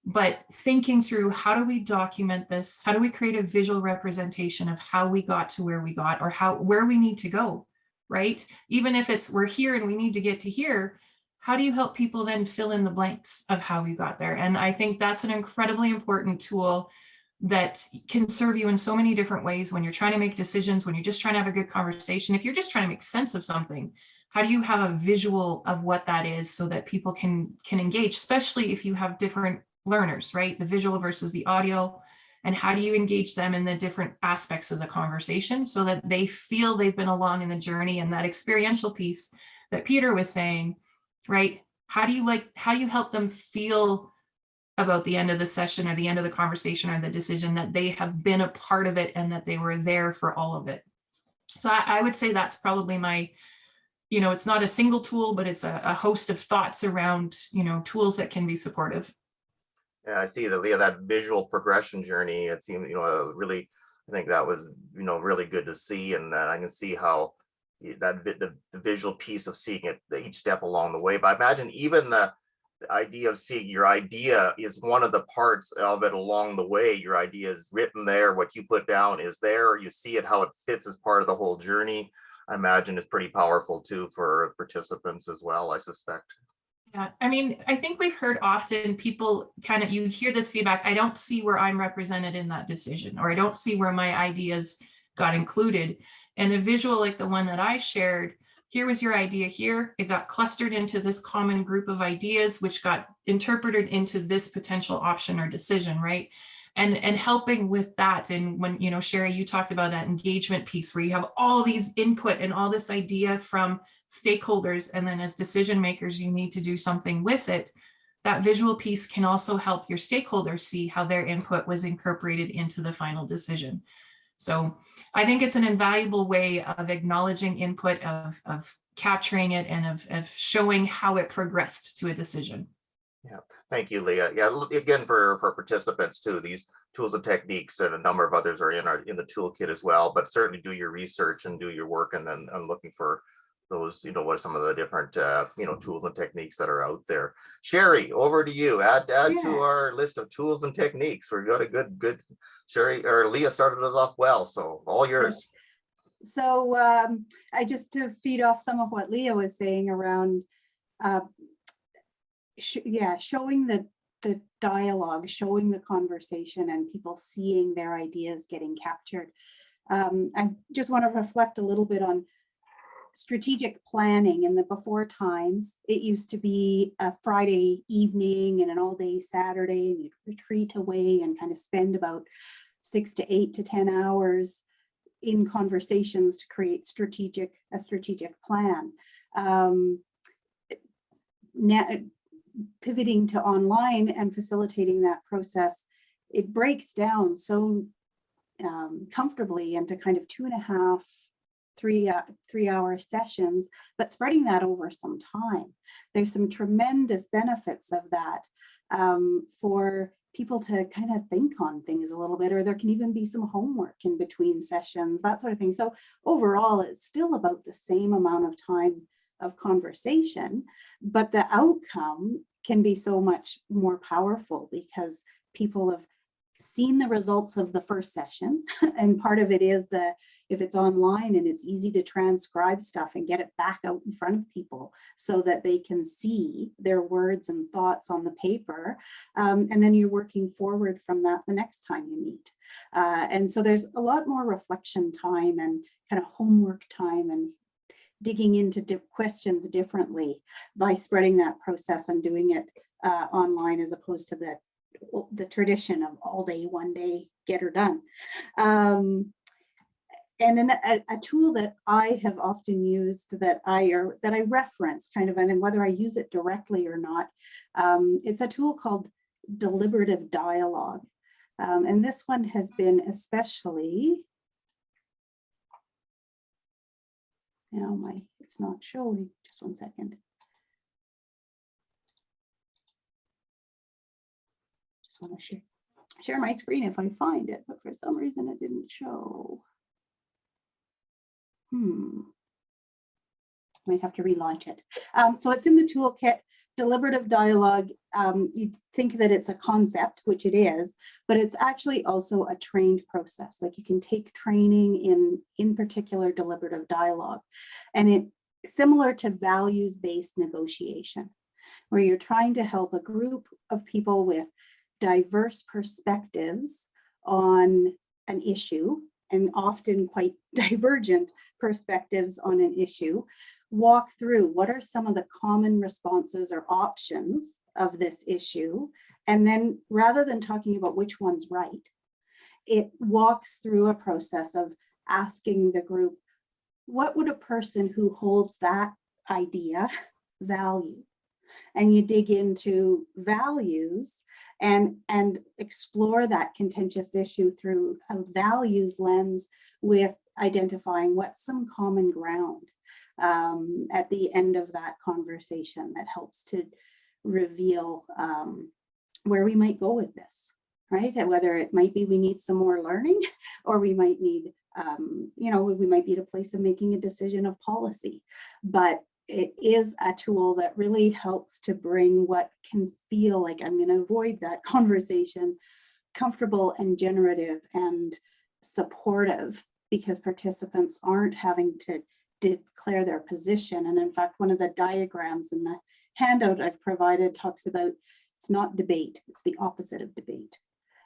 But thinking through, how do we document this? How do we create a visual representation of how we got to where we got, or where we need to go, right? Even if it's we're here and we need to get to here, how do you help people then fill in the blanks of how we got there? And I think that's an incredibly important tool that can serve you in so many different ways when you're trying to make decisions, when you're just trying to have a good conversation. If you're just trying to make sense of something, how do you have a visual of what that is so that people can engage, especially if you have different learners, right? The visual versus the audio, and how do you engage them in the different aspects of the conversation so that they feel they've been along in the journey, and that experiential piece that Peter was saying, right? How do you help them feel about the end of the session or the end of the conversation or the decision, that they have been a part of it and that they were there for all of it? So I would say that's probably my, you know, it's not a single tool, but it's a host of thoughts around, you know, tools that can be supportive. Yeah, I see that, Leah, that visual progression journey. It seemed, really, I think that was, really good to see. And I can see how the visual piece of seeing it each step along the way. But I imagine even the idea of seeing your idea is one of the parts of it along the way. Your idea is written there. What you put down is there. You see it, how it fits as part of the whole journey. I imagine is pretty powerful too for participants as well, I suspect. Yeah, I mean, I think we've heard often people you hear this feedback, I don't see where I'm represented in that decision, or I don't see where my ideas got included. And a visual like the one that I shared, here was your idea here, it got clustered into this common group of ideas, which got interpreted into this potential option or decision, right? And helping with that. And when, Shari, you talked about that engagement piece where you have all these input and all this idea from stakeholders, and then as decision makers, you need to do something with it. That visual piece can also help your stakeholders see how their input was incorporated into the final decision. So I think it's an invaluable way of acknowledging input, of capturing it, and of showing how it progressed to a decision. Yeah, thank you, Leah. Yeah, again, for participants too, these tools and techniques and a number of others are in the toolkit as well, but certainly do your research and do your work and looking for those, what are some of the different, tools and techniques that are out there. Shari, over to you. Add to our list of tools and techniques. We've got a good, Shari, or Leah started us off well, so all yours. So I just to feed off some of what Leah was saying around showing the dialogue, showing the conversation, and people seeing their ideas getting captured. I just want to reflect a little bit on strategic planning. In the before times, it used to be a Friday evening and an all-day Saturday, and you'd retreat away and kind of spend about 6 to 8 to 10 hours in conversations to create a strategic plan. Now, pivoting to online and facilitating that process, it breaks down so comfortably into kind of 2.5, 3-hour sessions, but spreading that over some time. There's some tremendous benefits of that for people to kind of think on things a little bit, or there can even be some homework in between sessions, that sort of thing. So overall, it's still about the same amount of time of conversation, but the outcome can be so much more powerful because people have seen the results of the first session. And part of it is if it's online and it's easy to transcribe stuff and get it back out in front of people so that they can see their words and thoughts on the paper. And then you're working forward from that the next time you meet. And so there's a lot more reflection time and kind of homework time and digging into questions differently by spreading that process and doing it online, as opposed to the tradition of all day, one day, get her done. And a tool that I have often used that I reference kind of, and whether I use it directly or not, it's a tool called Deliberative Dialogue. And this one has been especially, it's not showing, just one second. Just want to share my screen if I find it, but for some reason it didn't show. Might have to relaunch it. So it's in the toolkit. Deliberative dialogue, you'd think that it's a concept, which it is, but it's actually also a trained process. Like you can take training in particular deliberative dialogue, and it's similar to values-based negotiation, where you're trying to help a group of people with diverse perspectives on an issue, and often quite divergent perspectives on an issue, walk through what are some of the common responses or options of this issue. And then rather than talking about which one's right, it walks through a process of asking the group, what would a person who holds that idea value? And you dig into values and explore that contentious issue through a values lens, with identifying what's some common ground at the end of that conversation that helps to reveal where we might go with this, right? And whether it might be we need some more learning, or we might need, we might be at a place of making a decision of policy. But it is a tool that really helps to bring what can feel like, I'm going to avoid that conversation, comfortable and generative and supportive, because participants aren't having to declare their position. And in fact, one of the diagrams in the handout I've provided talks about, it's not debate, it's the opposite of debate.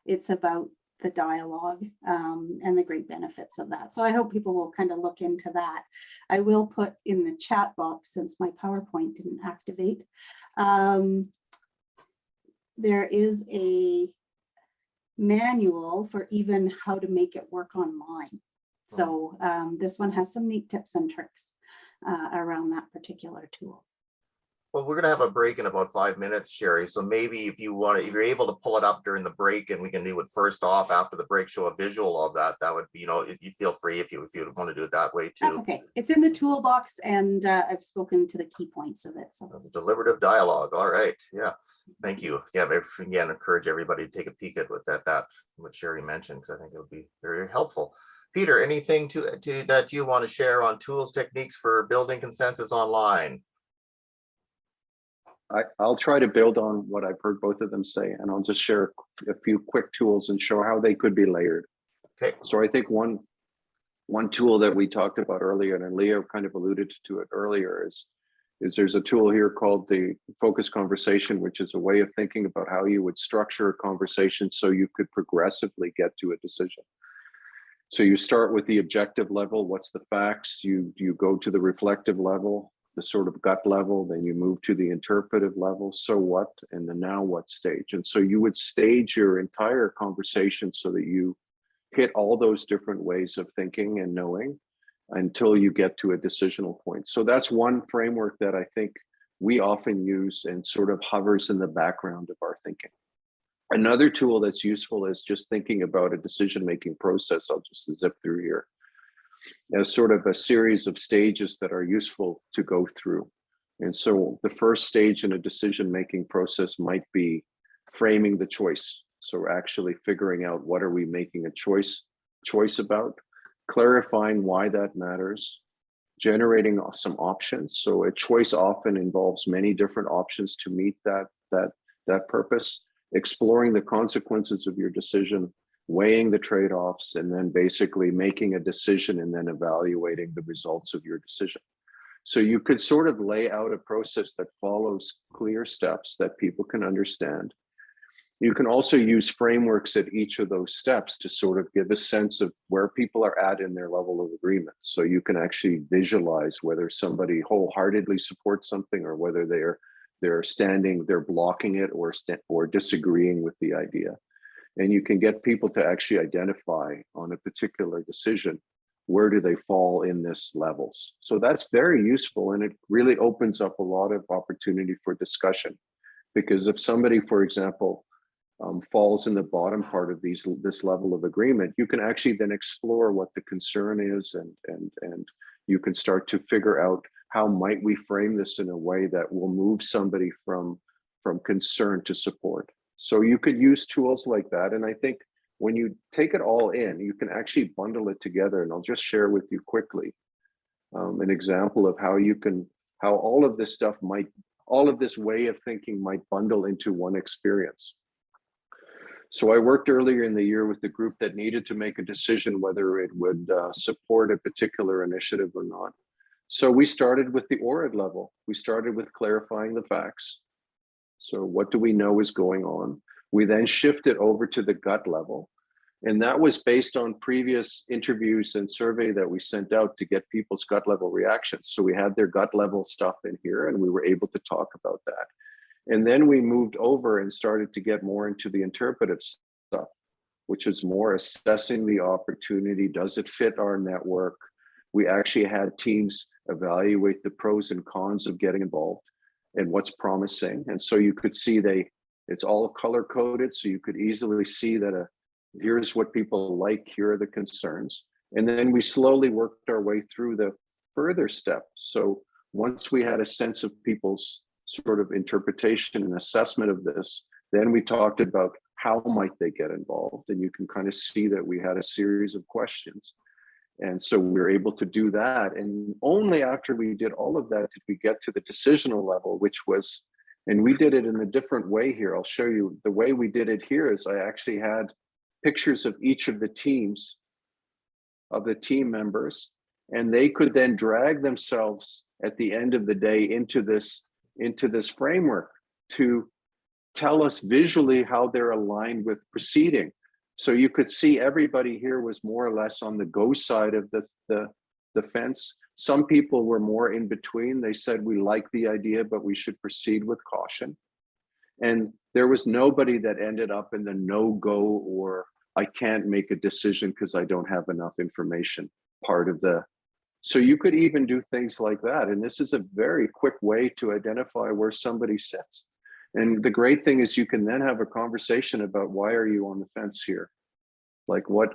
It's about the dialogue and the great benefits of that. So I hope people will kind of look into that. I will put in the chat box, since my PowerPoint didn't activate, there is a manual for even how to make it work online. So this one has some neat tips and tricks around that particular tool. Well, we're going to have a break in about 5 minutes, Shari. So maybe if you want to, if you're able to pull it up during the break, and we can do it first off after the break, show a visual of that. That would be, if you feel free if you want to do it that way too. That's okay. It's in the toolbox, and I've spoken to the key points of it. So Deliberative dialogue. All right. Yeah. Thank you. Yeah. Again, encourage everybody to take a peek at what Shari mentioned, because I think it would be very helpful. Peter, anything that you want to share on tools, techniques for building consensus online? I'll try to build on what I've heard both of them say, and I'll just share a few quick tools and show how they could be layered. Okay. So I think one tool that we talked about earlier, and Leah kind of alluded to it earlier, is there's a tool here called the focus conversation, which is a way of thinking about how you would structure a conversation so you could progressively get to a decision. So you start with the objective level, what's the facts, you go to the reflective level, the sort of gut level, then you move to the interpretive level, so what, and the now what stage. And so you would stage your entire conversation so that you hit all those different ways of thinking and knowing until you get to a decisional point. So that's one framework that I think we often use and sort of hovers in the background of our thinking. Another tool that's useful is just thinking about a decision-making process. I'll just zip through here as sort of a series of stages that are useful to go through. And so the first stage in a decision-making process might be framing the choice. So actually figuring out, what are we making a choice about, clarifying why that matters, generating some options. So a choice often involves many different options to meet that purpose, exploring the consequences of your decision, weighing the trade-offs, and then basically making a decision and then evaluating the results of your decision. So you could sort of lay out a process that follows clear steps that people can understand. You can also use frameworks at each of those steps to sort of give a sense of where people are at in their level of agreement. So you can actually visualize whether somebody wholeheartedly supports something or whether they're blocking it or disagreeing with the idea. And you can get people to actually identify on a particular decision, where do they fall in this levels. So that's very useful, and it really opens up a lot of opportunity for discussion. Because if somebody, for example, falls in the bottom part of this level of agreement, you can actually then explore what the concern is, and you can start to figure out how might we frame this in a way that will move somebody from concern to support. So you could use tools like that. And I think when you take it all in, you can actually bundle it together. And I'll just share with you quickly an example of how all of this way of thinking might bundle into one experience. So I worked earlier in the year with a group that needed to make a decision whether it would support a particular initiative or not. So we started with the ORID level. We started with clarifying the facts. So what do we know is going on? We then shifted over to the gut level. And that was based on previous interviews and survey that we sent out to get people's gut level reactions. So we had their gut level stuff in here, and we were able to talk about that. And then we moved over and started to get more into the interpretive stuff, which is more assessing the opportunity. Does it fit our network? We actually had teams evaluate the pros and cons of getting involved and what's promising. And so you could see it's all color coded. So you could easily see that here's what people like, here are the concerns. And then we slowly worked our way through the further steps. So once we had a sense of people's sort of interpretation and assessment of this, Then we talked about how might they get involved, and you can kind of see that we had a series of questions. And so we were able to do that. And only after we did all of that did we get to the decisional level, which was, and we did it in a different way here. I'll show you the way we did it here is I actually had pictures of each of the teams, of the team members, and they could then drag themselves at the end of the day into this framework to tell us visually how they're aligned with proceeding. So you could see everybody here was more or less on the go side of the fence. Some people were more in between. They said, we like the idea, but we should proceed with caution. And there was nobody that ended up in the no-go or I can't make a decision because I don't have enough information part of the. So you could even do things like that. And this is a very quick way to identify where somebody sits. And the great thing is you can then have a conversation about why are you on the fence here? Like what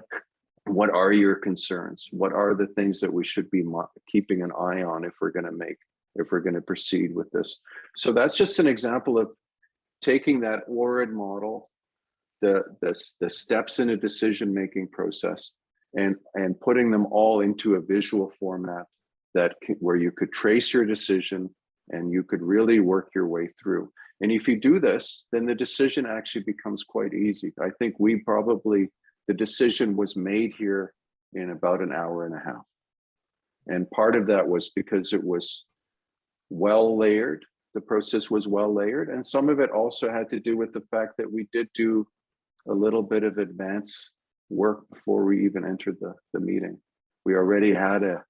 are your concerns? What are the things that we should be keeping an eye on if we're going to proceed with this? So that's just an example of taking that ORID model, the steps in a decision-making process, and putting them all into a visual format where you could trace your decision and you could really work your way through. And if you do this, then the decision actually becomes quite easy. I think the decision was made here in about an hour and a half. And part of that was because it was well layered. The process was well layered. And some of it also had to do with the fact that we did do a little bit of advance work before we even entered the meeting. We already had a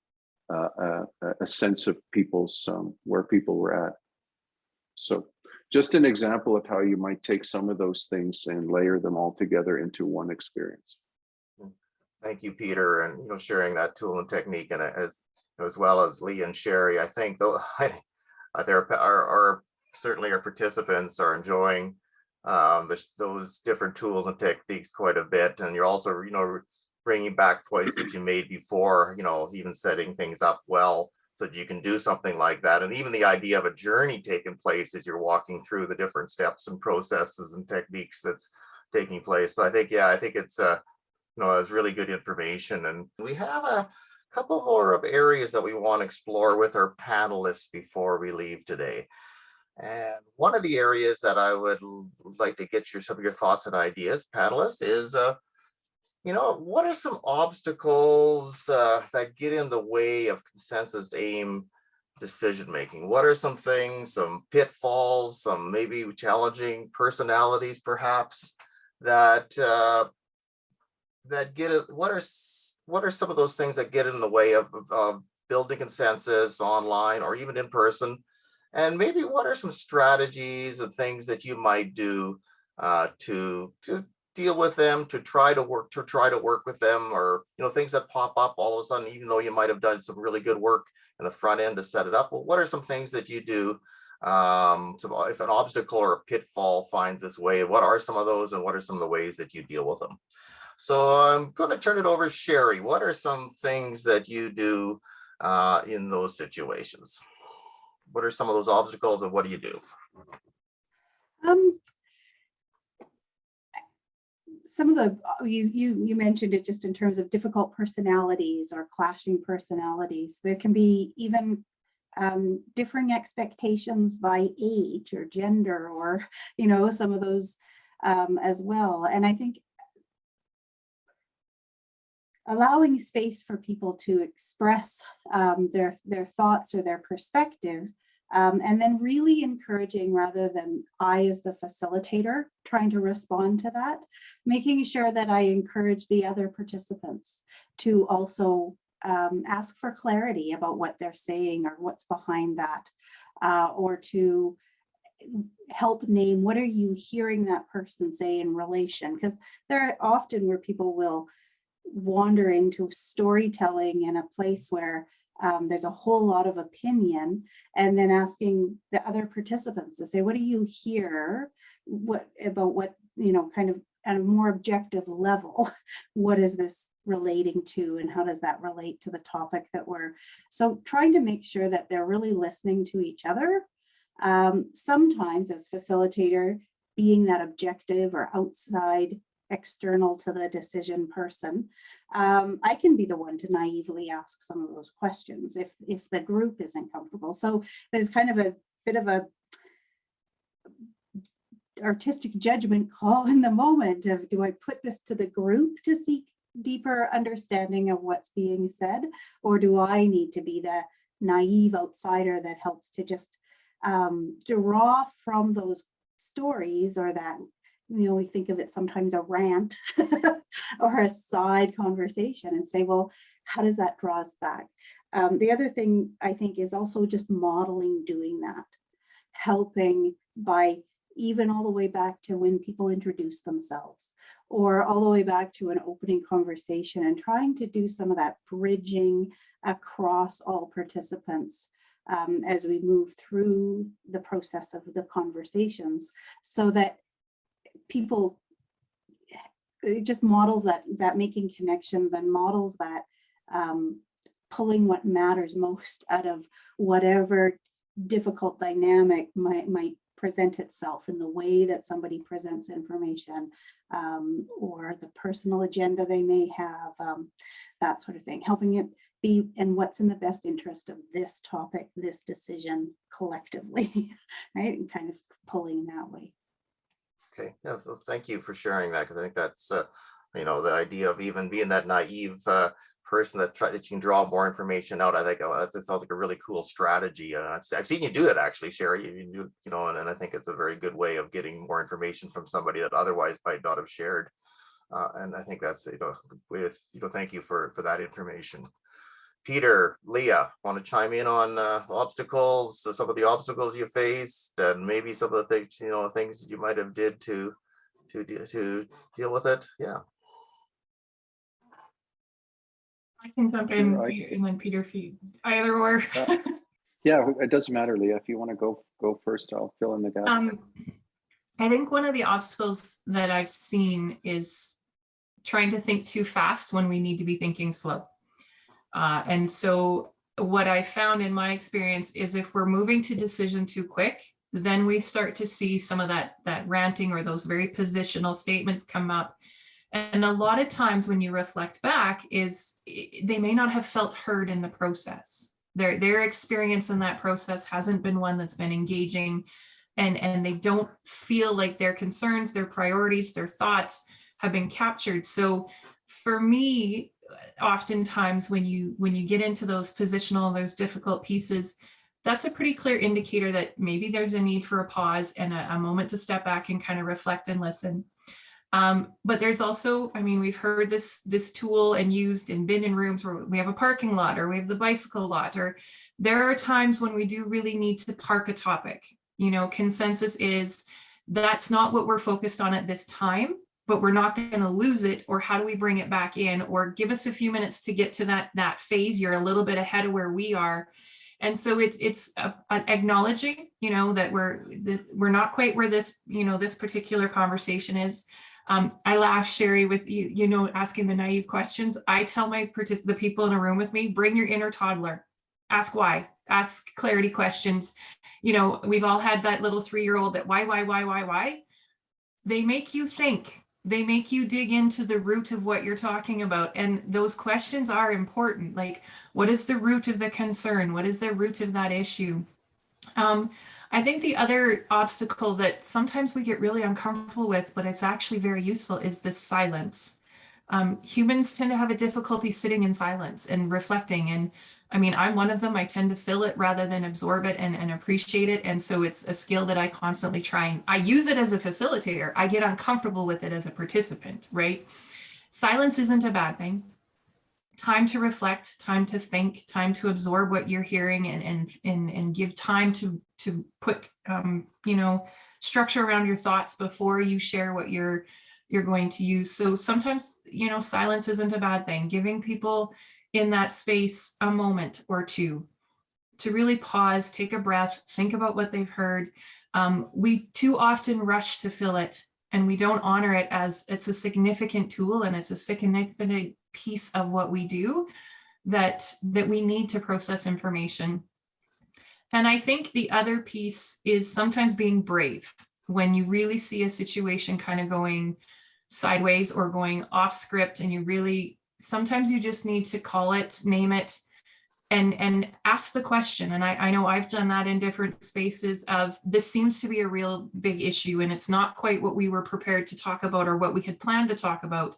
sense of where people were at. So just an example of how you might take some of those things and layer them all together into one experience. Thank you, Peter, and sharing that tool and technique, and as well as Leah and Shari. I think though certainly our participants are enjoying those different tools and techniques quite a bit, and you're also bringing back points that you made before, even setting things up well so that you can do something like that. And even the idea of a journey taking place as you're walking through the different steps and processes and techniques that's taking place. So I think it's it's really good information. And we have a couple more of areas that we want to explore with our panelists before we leave today. And one of the areas that I would like to get some of your thoughts and ideas, panelists, is what are some obstacles that get in the way of consensus aim decision making? What are some things, some pitfalls, some maybe challenging personalities perhaps that what are some of those things that get in the way of building consensus online or even in person? And maybe what are some strategies and things that you might do to deal with them, to try to work with them, or things that pop up all of a sudden, even though you might have done some really good work in the front end to set it up? Well, what are some things that you do if an obstacle or a pitfall finds its way? What are some of those, and what are some of the ways that you deal with them? So I'm going to turn it over to Shari. What are some things that you do in those situations? What are some of those obstacles, and what do you do? Some of the you mentioned it just in terms of difficult personalities or clashing personalities. There can be even differing expectations by age or gender, or some of those as well. And I think allowing space for people to express their thoughts or their perspective, and then really encouraging, rather than I as the facilitator trying to respond to that, making sure that I encourage the other participants to also ask for clarity about what they're saying or what's behind that, or to help name what are you hearing that person say in relation, because there are often where people will wander into storytelling in a place where there's a whole lot of opinion, and then asking the other participants to say, what do you hear? What kind of at a more objective level, what is this relating to, and how does that relate to the topic that so trying to make sure that they're really listening to each other. Sometimes as facilitator, being that objective or outside, external to the decision person, I can be the one to naively ask some of those questions if the group isn't comfortable. So there's kind of a bit of a artistic judgment call in the moment of, do I put this to the group to seek deeper understanding of what's being said, or do I need to be the naive outsider that helps to just draw from those stories, or that, you know, we think of it sometimes a rant or a side conversation, and say, well, how does that draw us back? The other thing I think is also just modeling doing that, helping by even all the way back to when people introduce themselves, or all the way back to an opening conversation, and trying to do some of that bridging across all participants as we move through the process of the conversations, so that people, it just models that making connections, and models that pulling what matters most out of whatever difficult dynamic might present itself in the way that somebody presents information, or the personal agenda they may have, that sort of thing, helping it be and what's in the best interest of this topic, this decision collectively, right? And kind of pulling that way. Okay, yeah, so thank you for sharing that, because I think that's, you know, the idea of even being that naive person that you can draw more information out. I think that sounds like a really cool strategy. I've seen you do that actually, Shari. You know, and I think it's a very good way of getting more information from somebody that otherwise might not have shared. And I think that's, you know, thank you for that information. Peter, Leah, want to chime in on obstacles, some of the obstacles you faced, and maybe some of the things, you know, things that you might have did to deal with it? Yeah. I can jump in, and then Peter, if you either or. Yeah, it doesn't matter, Leah. If you want to go first, I'll fill in the gaps. I think one of the obstacles that I've seen is trying to think too fast when we need to be thinking slow. And so what I found in my experience is, if we're moving to decision too quick, then we start to see some of that ranting or those very positional statements come up. And a lot of times when you reflect back, is they may not have felt heard in the process. Their experience in that process hasn't been one that's been engaging, and they don't feel like their concerns, their priorities, their thoughts have been captured. So for me, oftentimes when you get into those positional, those difficult pieces, that's a pretty clear indicator that maybe there's a need for a pause and a moment to step back and kind of reflect and listen. But there's also, I mean, we've heard this tool and used and been in rooms where we have a parking lot, or we have the bicycle lot, or there are times when we do really need to park a topic. You know, consensus is that's not what we're focused on at this time, but we're not going to lose it. Or how do we bring it back in? Or give us a few minutes to get to that phase. You're a little bit ahead of where we are. And so it's acknowledging, you know, that we're not quite where this, you know, this particular conversation is. I laugh, Shari, with you know, asking the naive questions. I tell the people in a room with me, bring your inner toddler, ask why, ask clarity questions. You know, we've all had that little 3-year-old that why? They make you think. They make you dig into the root of what you're talking about. And those questions are important. Like, what is the root of the concern? What is the root of that issue? I think the other obstacle that sometimes we get really uncomfortable with, but it's actually very useful, is this silence. Humans tend to have a difficulty sitting in silence and reflecting. And I mean, I'm one of them. I tend to fill it rather than absorb it and appreciate it. And so it's a skill that I constantly try, and I use it as a facilitator. I get uncomfortable with it as a participant, right? Silence isn't a bad thing. Time to reflect, time to think, time to absorb what you're hearing, and give time to put you know, structure around your thoughts before you share what you're going to use. So sometimes, you know, silence isn't a bad thing. Giving people in that space a moment or two to really pause, take a breath, think about what they've heard. We too often rush to fill it, and we don't honor it as it's a significant tool, and it's a significant piece of what we do that we need to process information. And I think the other piece is sometimes being brave. when you really see a situation kind of going sideways or going off script, and you really, sometimes you just need to call it, name it, and ask the question. And I know I've done that in different spaces of, this seems to be a real big issue and it's not quite what we were prepared to talk about or what we had planned to talk about.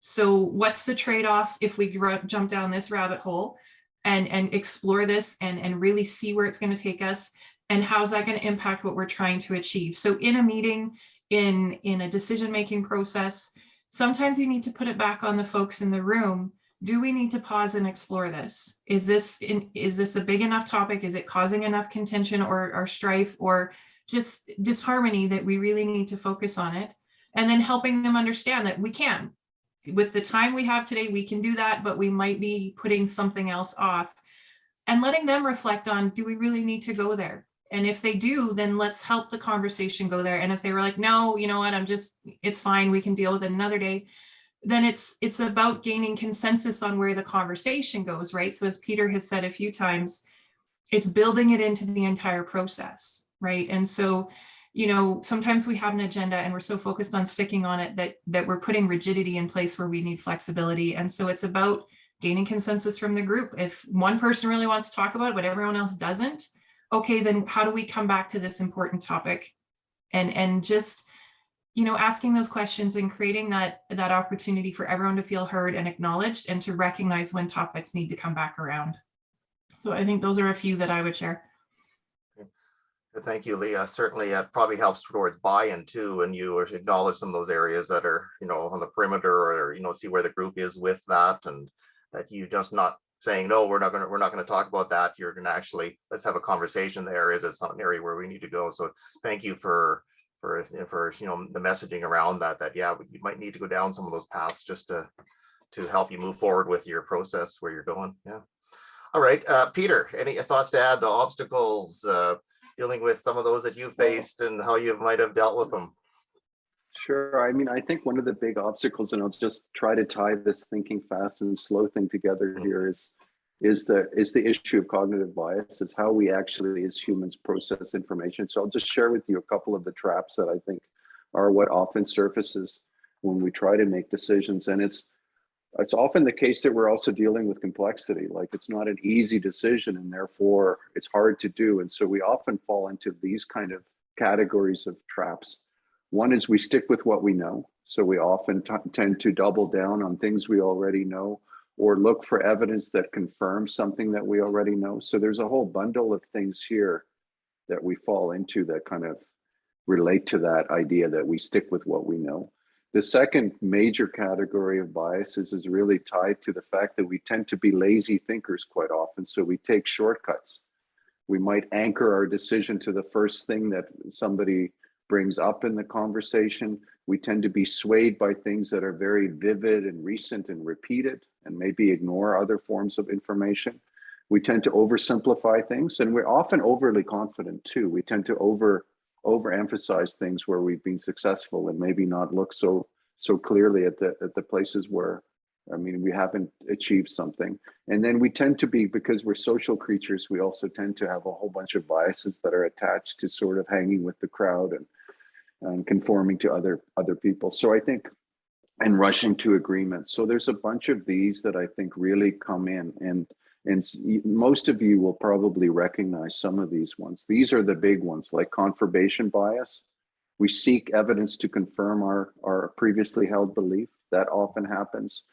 So what's the trade-off if we jump down this rabbit hole and explore this and really see where it's going to take us, and how's that going to impact what we're trying to achieve? So in a meeting, in a decision-making process, sometimes you need to put it back on the folks in the room. Do we need to pause and explore this? Is this a big enough topic? Is it causing enough contention or strife or just disharmony that we really need to focus on it? And then helping them understand that we can. With the time we have today, we can do that, but we might be putting something else off. And letting them reflect on, do we really need to go there? And if they do, then let's help the conversation go there. And if they were like, no, you know what, it's fine, we can deal with it another day, then it's about gaining consensus on where the conversation goes, right? So as Peter has said a few times, it's building it into the entire process, right? And so, you know, sometimes we have an agenda and we're so focused on sticking on it that we're putting rigidity in place where we need flexibility. And so it's about gaining consensus from the group. If one person really wants to talk about it, but everyone else doesn't, okay, then how do we come back to this important topic? And just, you know, asking those questions and creating that opportunity for everyone to feel heard and acknowledged and to recognize when topics need to come back around. So I think those are a few that I would share. Thank you, Leah. Certainly it probably helps towards buy-in too, and you acknowledge some of those areas that are, you know, on the perimeter, or, you know, see where the group is with that, and that you just not saying, no, we're not going to talk about that. You're going to actually, let's have a conversation there. Is it some area where we need to go? So thank you for you know, the messaging around that yeah, you might need to go down some of those paths just to help you move forward with your process where you're going. Yeah. All right, Peter, any thoughts to add? The obstacles, dealing with some of those that you faced and how you might have dealt with them. Sure. I mean, I think one of the big obstacles, and I'll just try to tie this thinking fast and slow thing together here, is the issue of cognitive bias. It's how we actually, as humans, process information. So I'll just share with you a couple of the traps that I think are what often surfaces when we try to make decisions. And it's often the case that we're also dealing with complexity. Like, it's not an easy decision, and therefore it's hard to do. And so we often fall into these kind of categories of traps. One is we stick with what we know. So we often tend to double down on things we already know, or look for evidence that confirms something that we already know. So there's a whole bundle of things here that we fall into that kind of relate to that idea that we stick with what we know. The second major category of biases is really tied to the fact that we tend to be lazy thinkers quite often. So we take shortcuts. We might anchor our decision to the first thing that somebody brings up in the conversation. We tend to be swayed by things that are very vivid and recent and repeated, and maybe ignore other forms of information. We tend to oversimplify things, and we're often overly confident too. We tend to overemphasize things where we've been successful and maybe not look so clearly at the places where, I mean, we haven't achieved something. And then we tend to be, because we're social creatures, we also tend to have a whole bunch of biases that are attached to sort of hanging with the crowd and conforming to other people. So I think, and rushing to agreement. So there's a bunch of these that I think really come in, and most of you will probably recognize some of these ones. These are the big ones, like confirmation bias. We seek evidence to confirm our previously held belief. That often happens.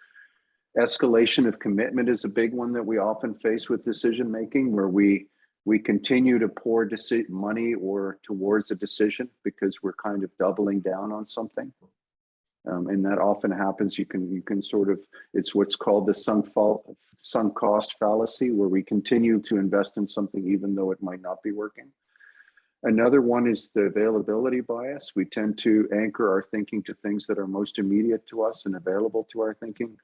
Escalation of commitment is a big one that we often face with decision making, where we continue to pour money or towards a decision because we're kind of doubling down on something. And that often happens. You can sort of, it's what's called the sunk cost fallacy, where we continue to invest in something even though it might not be working. Another one is the availability bias. We tend to anchor our thinking to things that are most immediate to us and available to our thinking.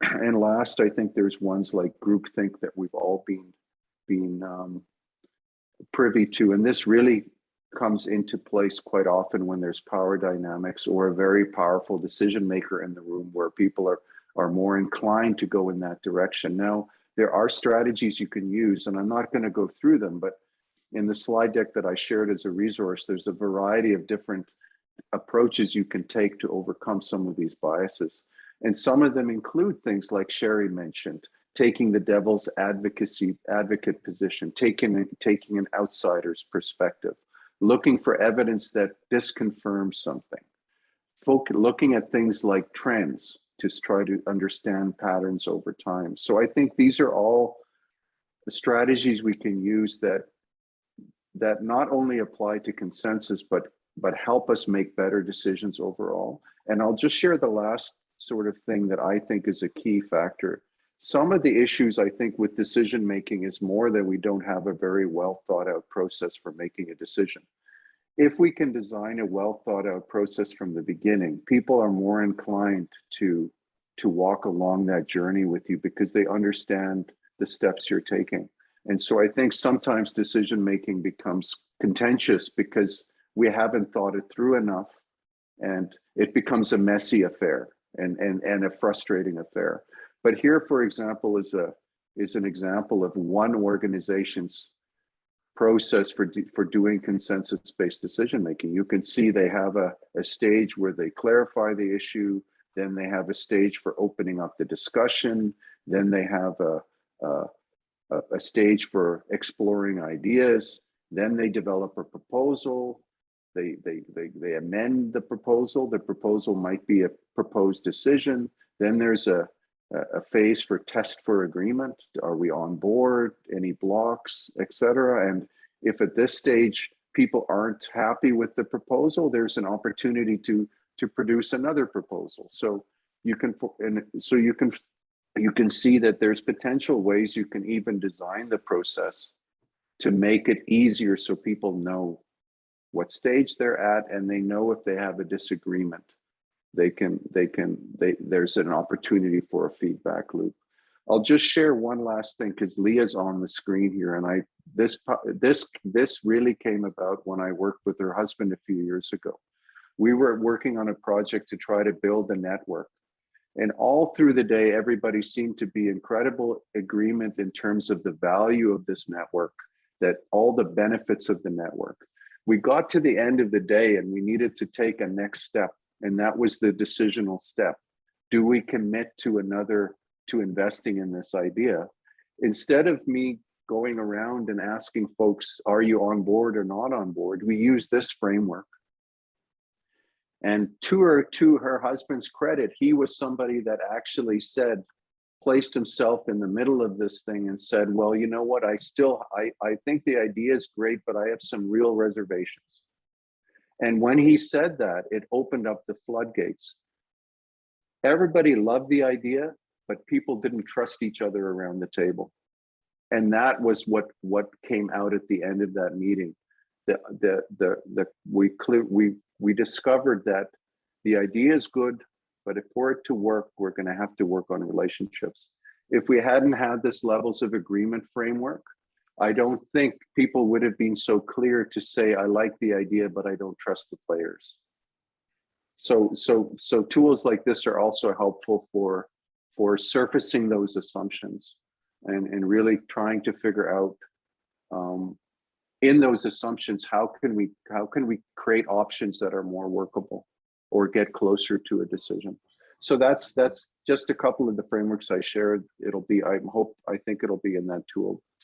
And last, I think there's ones like groupthink that we've all been privy to. And this really comes into place quite often when there's power dynamics or a very powerful decision maker in the room, where people are more inclined to go in that direction. Now, there are strategies you can use, and I'm not going to go through them, but in the slide deck that I shared as a resource, there's a variety of different approaches you can take to overcome some of these biases. And some of them include things like Shari mentioned, taking the devil's advocate position, taking an outsider's perspective, looking for evidence that disconfirms something, looking at things like trends to try to understand patterns over time. So I think these are all the strategies we can use that not only apply to consensus, but help us make better decisions overall. And I'll just share the last sort of thing that I think is a key factor. Some of the issues I think with decision making is more that we don't have a very well thought out process for making a decision. If we can design a well thought out process from the beginning, people are more inclined to walk along that journey with you because they understand the steps you're taking. And so I think sometimes decision making becomes contentious because we haven't thought it through enough, and it becomes a messy affair and a frustrating affair. But here, for example, is an example of one organization's process for doing consensus-based decision-making. You can see they have a stage where they clarify the issue, then they have a stage for opening up the discussion, then they have a stage for exploring ideas, then they develop a proposal, they amend the proposal might be a proposed decision, then there's a phase for test for agreement. Are we on board? Any blocks, etc. And if at this stage people aren't happy with the proposal, there's an opportunity to produce another proposal. So you can see that there's potential ways you can even design the process to make it easier so people know what stage they're at and they know if they have a disagreement. There's an opportunity for a feedback loop. I'll just share one last thing because Leah's on the screen here, and this really came about when I worked with her husband a few years ago. We were working on a project to try to build a network, and all through the day, everybody seemed to be incredible agreement in terms of the value of this network, that all the benefits of the network. We got to the end of the day and we needed to take a next step. And that was the decisional step. Do we commit to investing in this idea? Instead of me going around and asking folks, are you on board or not on board? We use this framework. And to her husband's credit, he was somebody that actually placed himself in the middle of this thing and said, well, you know what, I think the idea is great, but I have some real reservations. And when he said that, it opened up the floodgates. Everybody loved the idea, but people didn't trust each other around the table. And that was what came out at the end of that meeting. We discovered that the idea is good, but for it to work, we're going to have to work on relationships. If we hadn't had this levels of agreement framework, I don't think people would have been so clear to say, I like the idea, but I don't trust the players. So tools like this are also helpful for surfacing those assumptions and really trying to figure out in those assumptions, how can we create options that are more workable or get closer to a decision. So that's just a couple of the frameworks I shared. I think it'll be in that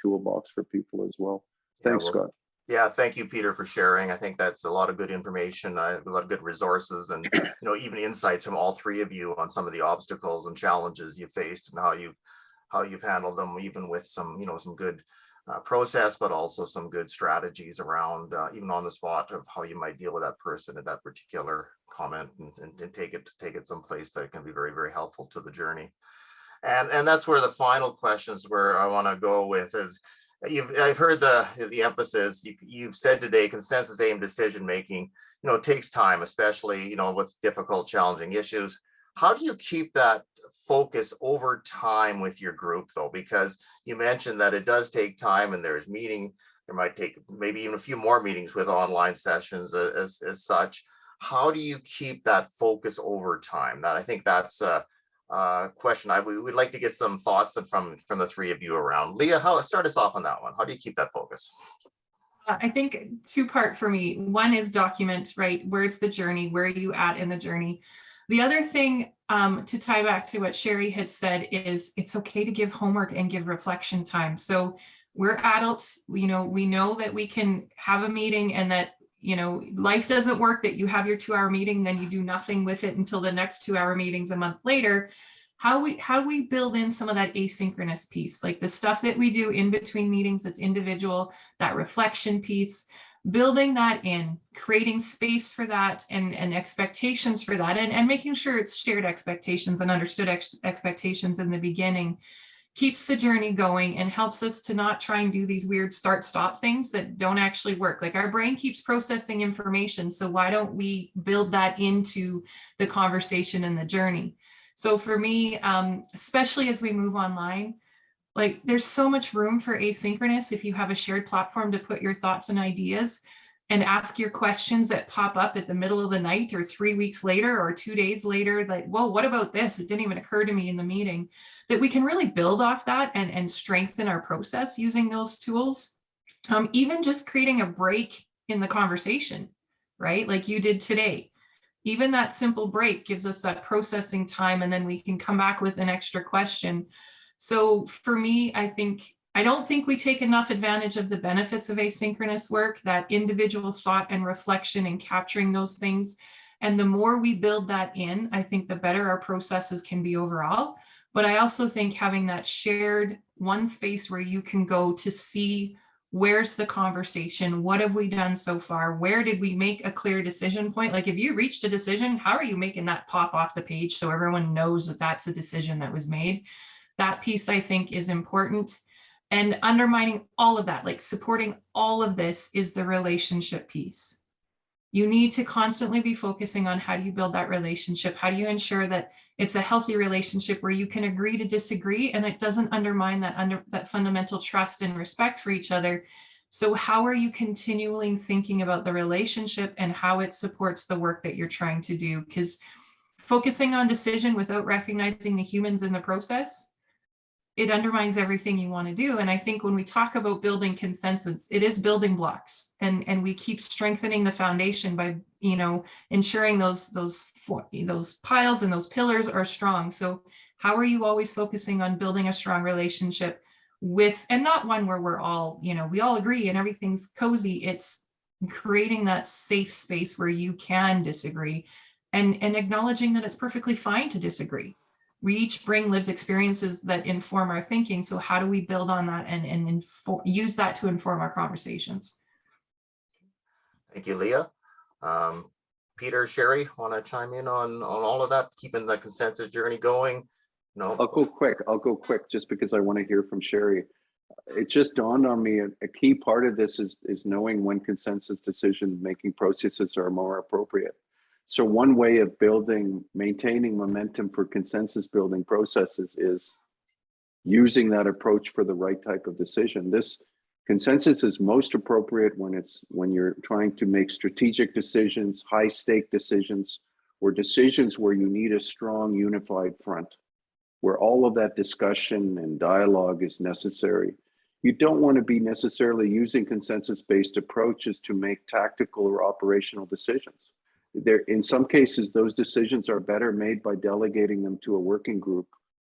toolbox for people as well. Thanks, Scott. Yeah, thank you, Peter, for sharing. I think that's a lot of good information, a lot of good resources, and even insights from all three of you on some of the obstacles and challenges you faced and how you've handled them, even with some some good process, but also some good strategies around even on the spot of how you might deal with that person at that particular comment and take it someplace that can be very, very helpful to the journey. And that's where the final questions where I want to go with is, I've heard the emphasis you've said today, consensus aimed decision making, takes time, especially, with difficult, challenging issues. How do you keep that focus over time with your group though? Because you mentioned that it does take time and there might take maybe even a few more meetings with online sessions as such. How do you keep that focus over time? I think that's a question we would like to get some thoughts from the three of you around. Leah, start us off on that one. How do you keep that focus? I think two-part for me. One is document, right? Where's the journey? Where are you at in the journey? The other thing, to tie back to what Shari had said, is it's okay to give homework and give reflection time. So we're adults, we know that we can have a meeting and that, life doesn't work, that you have your 2-hour meeting, then you do nothing with it until the next 2-hour meetings a month later. How do we build in some of that asynchronous piece, like the stuff that we do in between meetings that's individual, that reflection piece, building that in, creating space for that and expectations for that, and making sure it's shared expectations and understood expectations in the beginning, keeps the journey going and helps us to not try and do these weird start-stop things that don't actually work. Like our brain keeps processing information, so why don't we build that into the conversation and the journey? So for me, especially as we move online, like there's so much room for asynchronous if you have a shared platform to put your thoughts and ideas and ask your questions that pop up at the middle of the night or 3 weeks later or 2 days later, like, well, what about this? It didn't even occur to me in the meeting. That we can really build off that and strengthen our process using those tools. Even just creating a break in the conversation, right? Like you did today. Even that simple break gives us that processing time, and then we can come back with an extra question. So for me, I don't think we take enough advantage of the benefits of asynchronous work, that individual thought and reflection and capturing those things. And the more we build that in, I think the better our processes can be overall. But I also think having that shared one space where you can go to see where's the conversation, what have we done so far, where did we make a clear decision point? Like if you reached a decision, how are you making that pop off the page so everyone knows that that's a decision that was made? That piece I think is important. And undermining all of that, like supporting all of this, is the relationship piece. You need to constantly be focusing on how do you build that relationship? How do you ensure that it's a healthy relationship where you can agree to disagree and it doesn't undermine that fundamental trust and respect for each other? So how are you continually thinking about the relationship and how it supports the work that you're trying to do? Because focusing on decision without recognizing the humans in the process, it undermines everything you want to do. And I think when we talk about building consensus, it is building blocks, and we keep strengthening the foundation by, ensuring those piles and those pillars are strong. So how are you always focusing on building a strong relationship with, and not one where we're all, we all agree and everything's cozy. It's creating that safe space where you can disagree and acknowledging that it's perfectly fine to disagree. We each bring lived experiences that inform our thinking. So how do we build on that and use that to inform our conversations? Thank you, Leah. Peter, Shari, want to chime in on all of that, keeping the consensus journey going? No. I'll go quick, just because I want to hear from Shari. It just dawned on me, a key part of this is knowing when consensus decision-making processes are more appropriate. So one way of maintaining momentum for consensus building processes is using that approach for the right type of decision. This consensus is most appropriate when you're trying to make strategic decisions, high stake decisions, or decisions where you need a strong unified front, where all of that discussion and dialogue is necessary. You don't want to be necessarily using consensus-based approaches to make tactical or operational decisions. In some cases, those decisions are better made by delegating them to a working group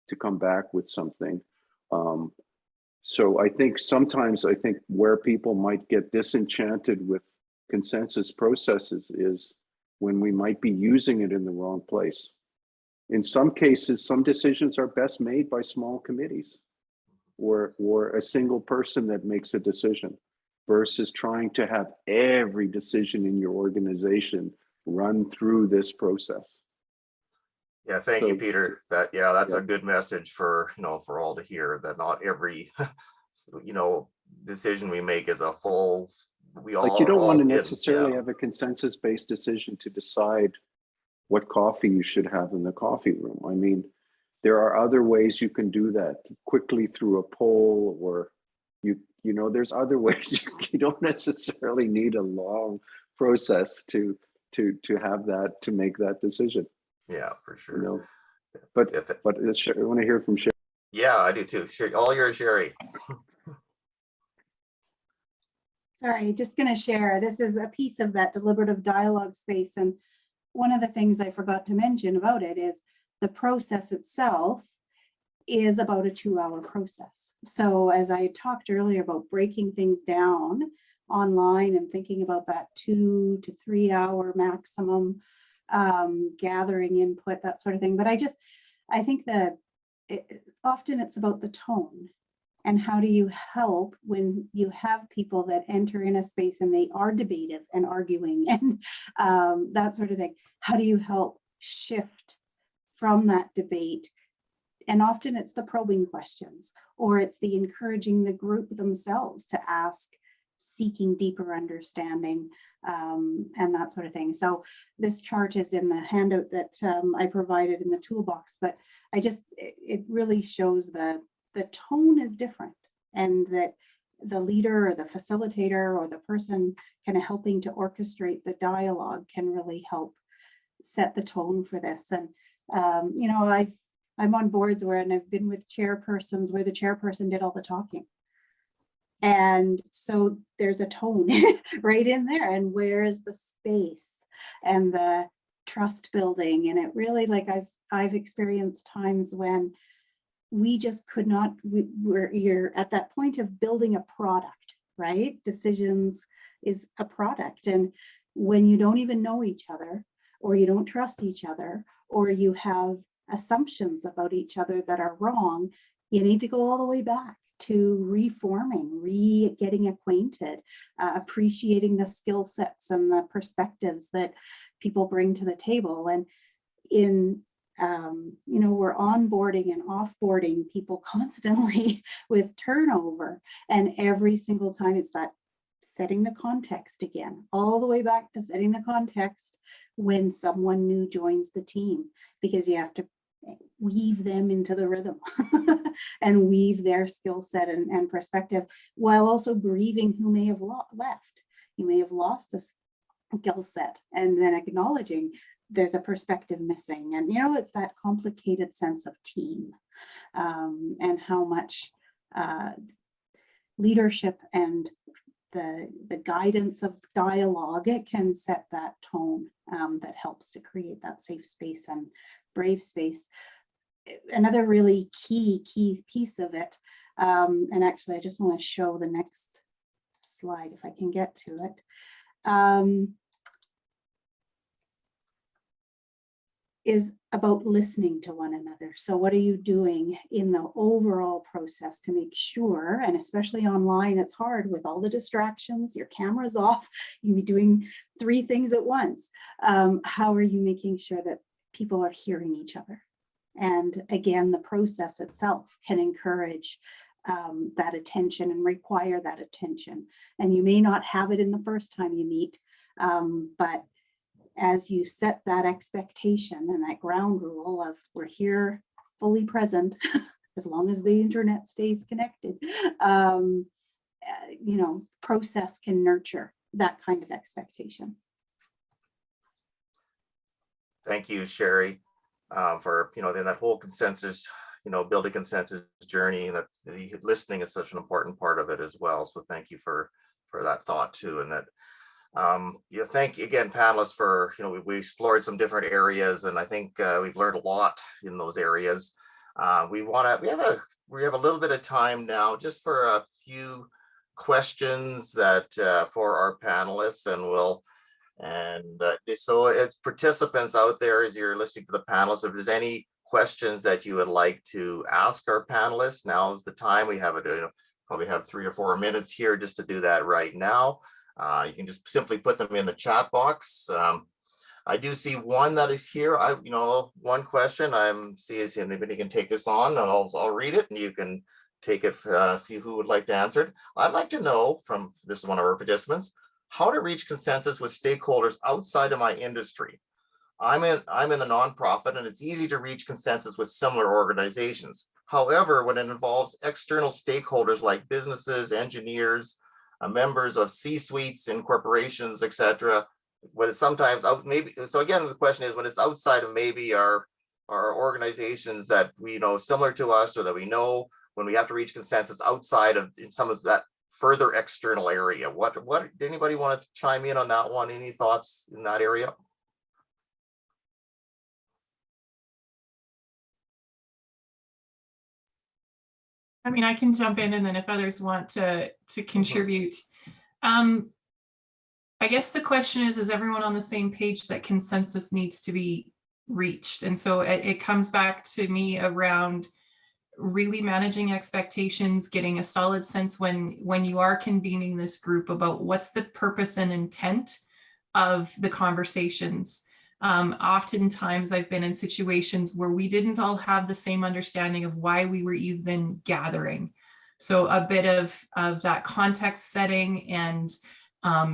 to come back with something. So I think sometimes where people might get disenchanted with consensus processes is when we might be using it in the wrong place. In some cases, some decisions are best made by small committees or a single person that makes a decision versus trying to have every decision in your organization run through this process. Yeah, thank you, Peter. That's a good message for all to hear, that not every decision we make is a full. You don't want to necessarily have a consensus-based decision to decide what coffee you should have in the coffee room. I mean, there are other ways you can do that quickly through a poll, or there's other ways. You don't necessarily need a long process to have that, to make that decision. Yeah, for sure. But I want to hear from Shari. Yeah, I do too. All yours, Shari. Sorry, just going to share. This is a piece of that deliberative dialogue space. And one of the things I forgot to mention about it is the process itself is about a 2-hour process. So as I talked earlier about breaking things down online and thinking about that 2 to 3 hour maximum, gathering input, that sort of thing. But I think that often it's about the tone. And how do you help when you have people that enter in a space and they are debative and arguing and that sort of thing? How do you help shift from that debate? And often it's the probing questions, or it's the encouraging the group themselves to ask, seeking deeper understanding, and that sort of thing. So this chart is in the handout that I provided in the toolbox, but it really shows the tone is different, and that the leader or the facilitator or the person kind of helping to orchestrate the dialogue can really help set the tone for this. And you know, I'm on boards where, and I've been with chairpersons where the chairperson did all the talking. And so there's a tone right in there, and where is the space and the trust building? And it really, like I've experienced times when we just could not, you're at that point of building a product, right? Decisions is a product. And when you don't even know each other, or you don't trust each other, or you have assumptions about each other that are wrong, you need to go all the way back to reforming, getting acquainted, appreciating the skill sets and the perspectives that people bring to the table. And in you know, we're onboarding and offboarding people constantly with turnover, and every single time it's that setting the context again, all the way back to setting the context when someone new joins the team, because you have to weave them into the rhythm and weave their skill set and perspective, while also grieving who may have left. You may have lost a skill set, and then acknowledging there's a perspective missing. And, you know, it's that complicated sense of team, and how much leadership and the guidance of dialogue, it can set that tone that helps to create that safe space and brave space. Another really key piece of it, and actually I just want to show the next slide if I can get to it, is about listening to one another. So what are you doing in the overall process to make sure, and especially online, it's hard with all the distractions, your camera's off, you be doing 3 things at once. How are you making sure that people are hearing each other? And again, the process itself can encourage that attention and require that attention. And you may not have it in the first time you meet, but as you set that expectation and that ground rule of we're here fully present, as long as the internet stays connected, you know, process can nurture that kind of expectation. Thank you, Shari, for, you know, that whole consensus, you know, building consensus journey, that listening is such an important part of it as well. So thank you for that thought too. And that, you know, thank you again, panelists, for, you know, we explored some different areas, and I think we've learned a lot in those areas. We have a little bit of time now just for a few questions that for our panelists, and so as participants out there, as you're listening to the panelists, if there's any questions that you would like to ask our panelists, now is the time. We have probably have 3 or 4 minutes here just to do that right now. You can just simply put them in the chat box. I do see one that is here. One question I'm seeing if anybody can take this on, and I'll read it, and you can take it. See who would like to answer it. I'd like to know from this is one of our participants, how to reach consensus with stakeholders outside of my industry. I'm in the nonprofit, and it's easy to reach consensus with similar organizations. However, when it involves external stakeholders like businesses, engineers, members of C-suites in corporations, etc., when it's sometimes out, maybe. So again, the question is when it's outside of maybe our organizations that we know similar to us, or that we know, when we have to reach consensus outside of some of that further external area. What anybody want to chime in on that one? Any thoughts in that area? I mean, I can jump in, and then if others want to contribute. I guess the question is everyone on the same page that consensus needs to be reached? And so it comes back to me around really managing expectations, getting a solid sense when you are convening this group about what's the purpose and intent of the conversations. Oftentimes I've been in situations where we didn't all have the same understanding of why we were even gathering. So a bit of that context setting, and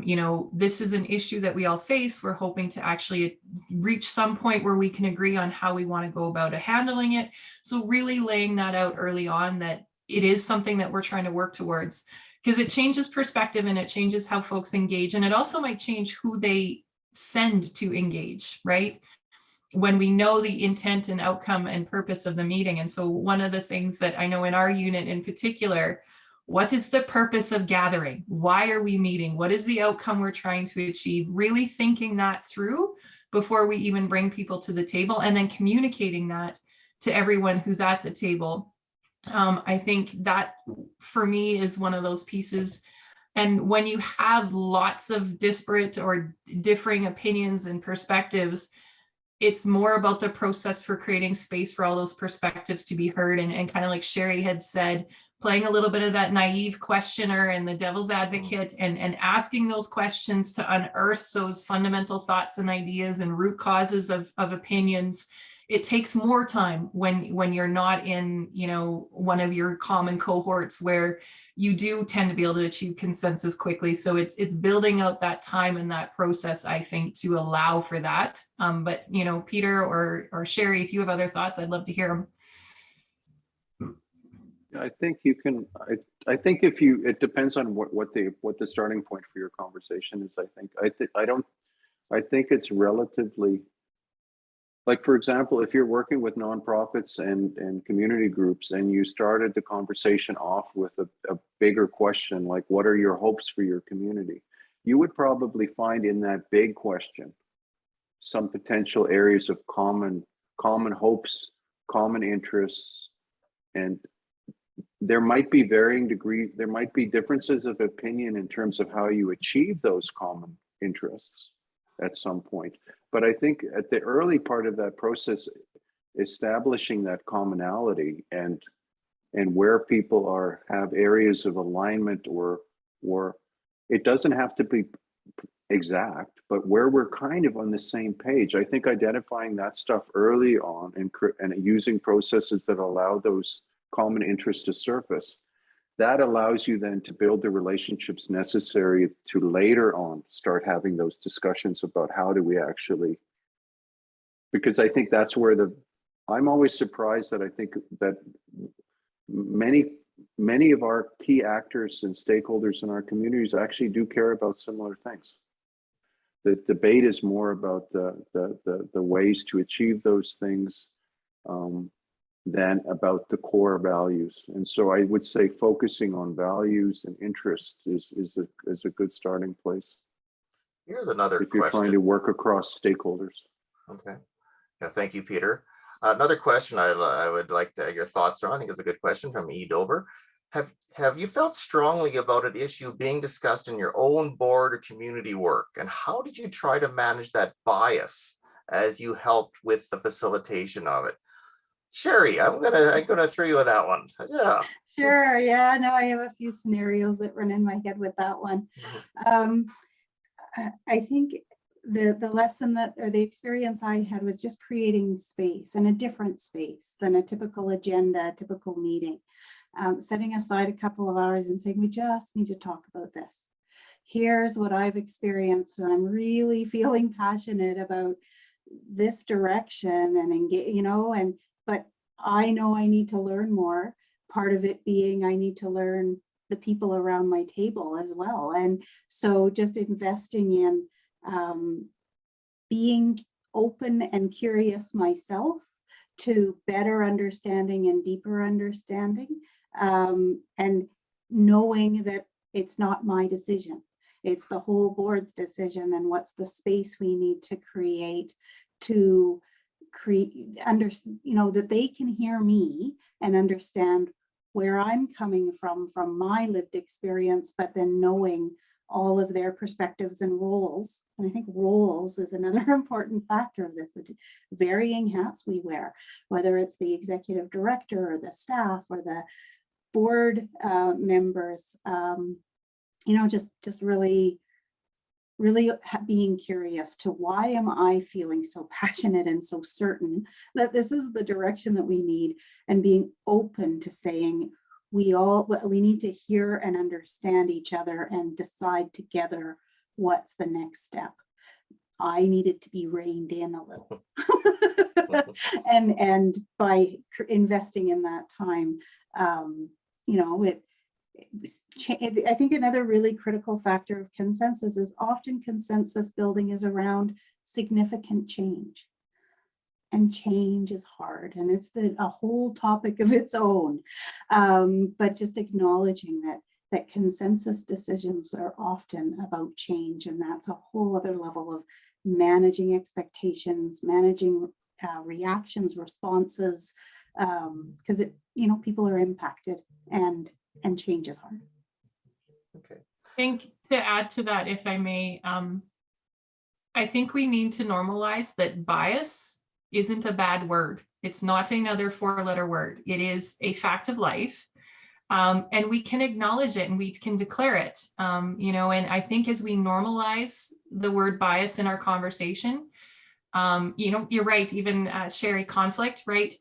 you know, this is an issue that we all face. We're hoping to actually reach some point where we can agree on how we want to go about handling it. So really laying that out early on, that it is something that we're trying to work towards, because it changes perspective and it changes how folks engage. And it also might change who they send to engage, right? When we know the intent and outcome and purpose of the meeting. And so one of the things that I know in our unit in particular, what is the purpose of gathering? Why are we meeting? What is the outcome we're trying to achieve? Really thinking that through before we even bring people to the table, and then communicating that to everyone who's at the table. I think that for me is one of those pieces. And when you have lots of disparate or differing opinions and perspectives, it's more about the process for creating space for all those perspectives to be heard. And kind of like Shari had said, playing a little bit of that naive questioner and the devil's advocate, and asking those questions to unearth those fundamental thoughts and ideas and root causes of opinions. It takes more time when you're not in, you know, one of your common cohorts where you do tend to be able to achieve consensus quickly. So it's building out that time and that process, I think, to allow for that. But, you know, Peter or Shari, if you have other thoughts, I'd love to hear them. I think you can. I think if you, it depends on what the starting point for your conversation is. I think it's relatively, like, for example, if you're working with nonprofits and community groups, and you started the conversation off with a bigger question, like, what are your hopes for your community? You would probably find in that big question some potential areas of common hopes, common interests, and there might be varying degrees, there might be differences of opinion in terms of how you achieve those common interests at some point. But I think at the early part of that process, establishing that commonality and where people have areas of alignment, or it doesn't have to be exact, but where we're kind of on the same page. I think identifying that stuff early on and using processes that allow those common interests to surface, that allows you then to build the relationships necessary to later on start having those discussions about how do we actually, because I think that's where I'm always surprised that I think that many of our key actors and stakeholders in our communities actually do care about similar things. The debate is more about the ways to achieve those things than about the core values. And so I would say focusing on values and interest is a good starting place. Here's another if you're question. Trying to work across stakeholders. Okay. Yeah, thank you, Peter. Another question I would like to your thoughts on. I think it's a good question from E. Dober. Have you felt strongly about an issue being discussed in your own board or community work? And how did you try to manage that bias as you helped with the facilitation of it? Shari, I'm gonna throw you on that one. Yeah. Sure. Yeah. No, I have a few scenarios that run in my head with that one. I think the lesson or the experience I had was just creating space, and a different space than a typical agenda, a typical meeting. Setting aside a couple of hours and saying, we just need to talk about this. Here's what I've experienced, and I'm really feeling passionate about this direction and engage, you know, but I know I need to learn more. Part of it being I need to learn the people around my table as well. And so just investing in being open and curious myself to better understanding and deeper understanding, and knowing that it's not my decision. It's the whole board's decision, and what's the space we need to create to that they can hear me and understand where I'm coming from my lived experience, but then knowing all of their perspectives and roles. And I think roles is another important factor of this, the varying hats we wear, whether it's the executive director or the staff or the board members, just really being curious to why am I feeling so passionate and so certain that this is the direction that we need, and being open to saying we need to hear and understand each other and decide together what's the next step. I needed to be reined in a little. and by investing in that time, I think another really critical factor of consensus is often consensus building is around significant change. And change is hard, and it's a whole topic of its own. But just acknowledging that consensus decisions are often about change, and that's a whole other level of managing expectations, managing reactions, responses, because people are impacted, and change is hard. Okay. I think to add to that, if I may, I think we need to normalize that bias isn't a bad word. It's not another four-letter word. It is a fact of life. And we can acknowledge it and we can declare it. And I think as we normalize the word bias in our conversation, you're right, even Shari, conflict, right?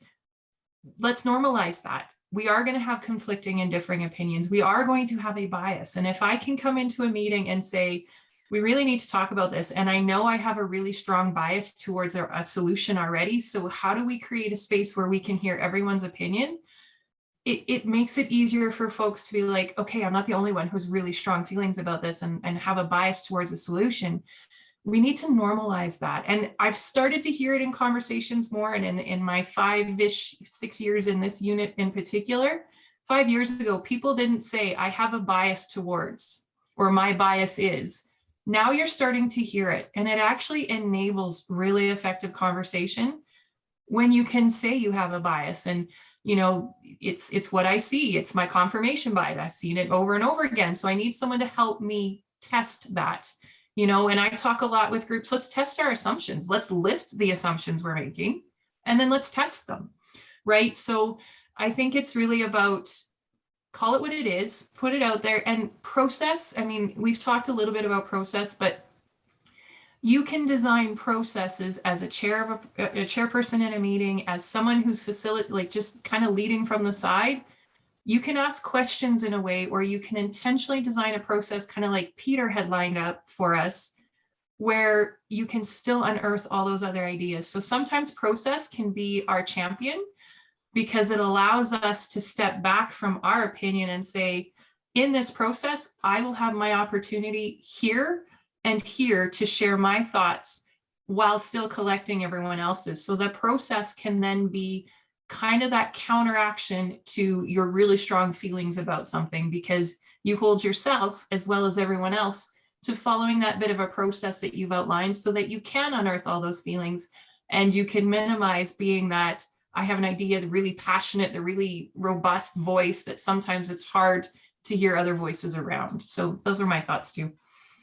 Let's normalize that. We are going to have conflicting and differing opinions. We are going to have a bias. And if I can come into a meeting and say, we really need to talk about this, and I know I have a really strong bias towards a solution already, so how do we create a space where we can hear everyone's opinion? It makes it easier for folks to be like, okay, I'm not the only one who's really strong feelings about this and have a bias towards a solution. We need to normalize that. And I've started to hear it in conversations more, and in my 6 years in this unit in particular, 5 years ago, people didn't say, I have a bias towards, or my bias is. Now you're starting to hear it, and it actually enables really effective conversation when you can say you have a bias. And it's what I see. It's my confirmation bias. I've seen it over and over again. So I need someone to help me test that. And I talk a lot with groups, let's test our assumptions. Let's list the assumptions we're making, and then let's test them, right? So I think it's really about call it what it is, put it out there, and process. I mean, we've talked a little bit about process, but you can design processes as a chairperson in a meeting, as someone who's just kind of leading from the side. You can ask questions in a way, or you can intentionally design a process kind of like Peter had lined up for us, where you can still unearth all those other ideas. So sometimes process can be our champion, because it allows us to step back from our opinion and say, in this process, I will have my opportunity here and here to share my thoughts while still collecting everyone else's. So the process can then be kind of that counteraction to your really strong feelings about something, because you hold yourself as well as everyone else to following that bit of a process that you've outlined, so that you can unearth all those feelings, and you can minimize being that I have an idea, the really passionate, the really robust voice that sometimes it's hard to hear other voices around. So those are my thoughts too.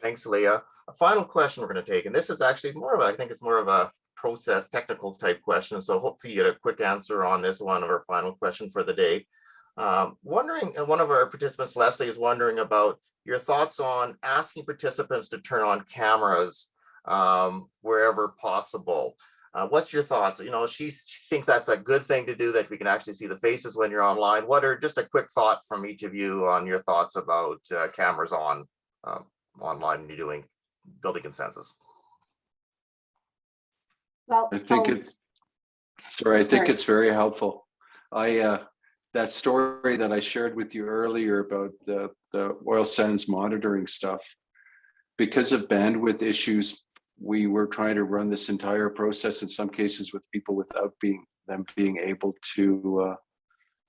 Thanks, Leah. A final question we're going to take, and this is actually I think it's more of a process technical type question. So hopefully you get a quick answer on this one, of our final question for the day. Wondering, one of our participants, Leslie, is wondering about your thoughts on asking participants to turn on cameras wherever possible. What's your thoughts? She thinks that's a good thing to do, that we can actually see the faces when you're online. What are just a quick thought from each of you on your thoughts about cameras on online when you're building consensus? Well, I think it's very helpful. That story that I shared with you earlier about the oil sands monitoring stuff, because of bandwidth issues, we were trying to run this entire process in some cases with people without being able to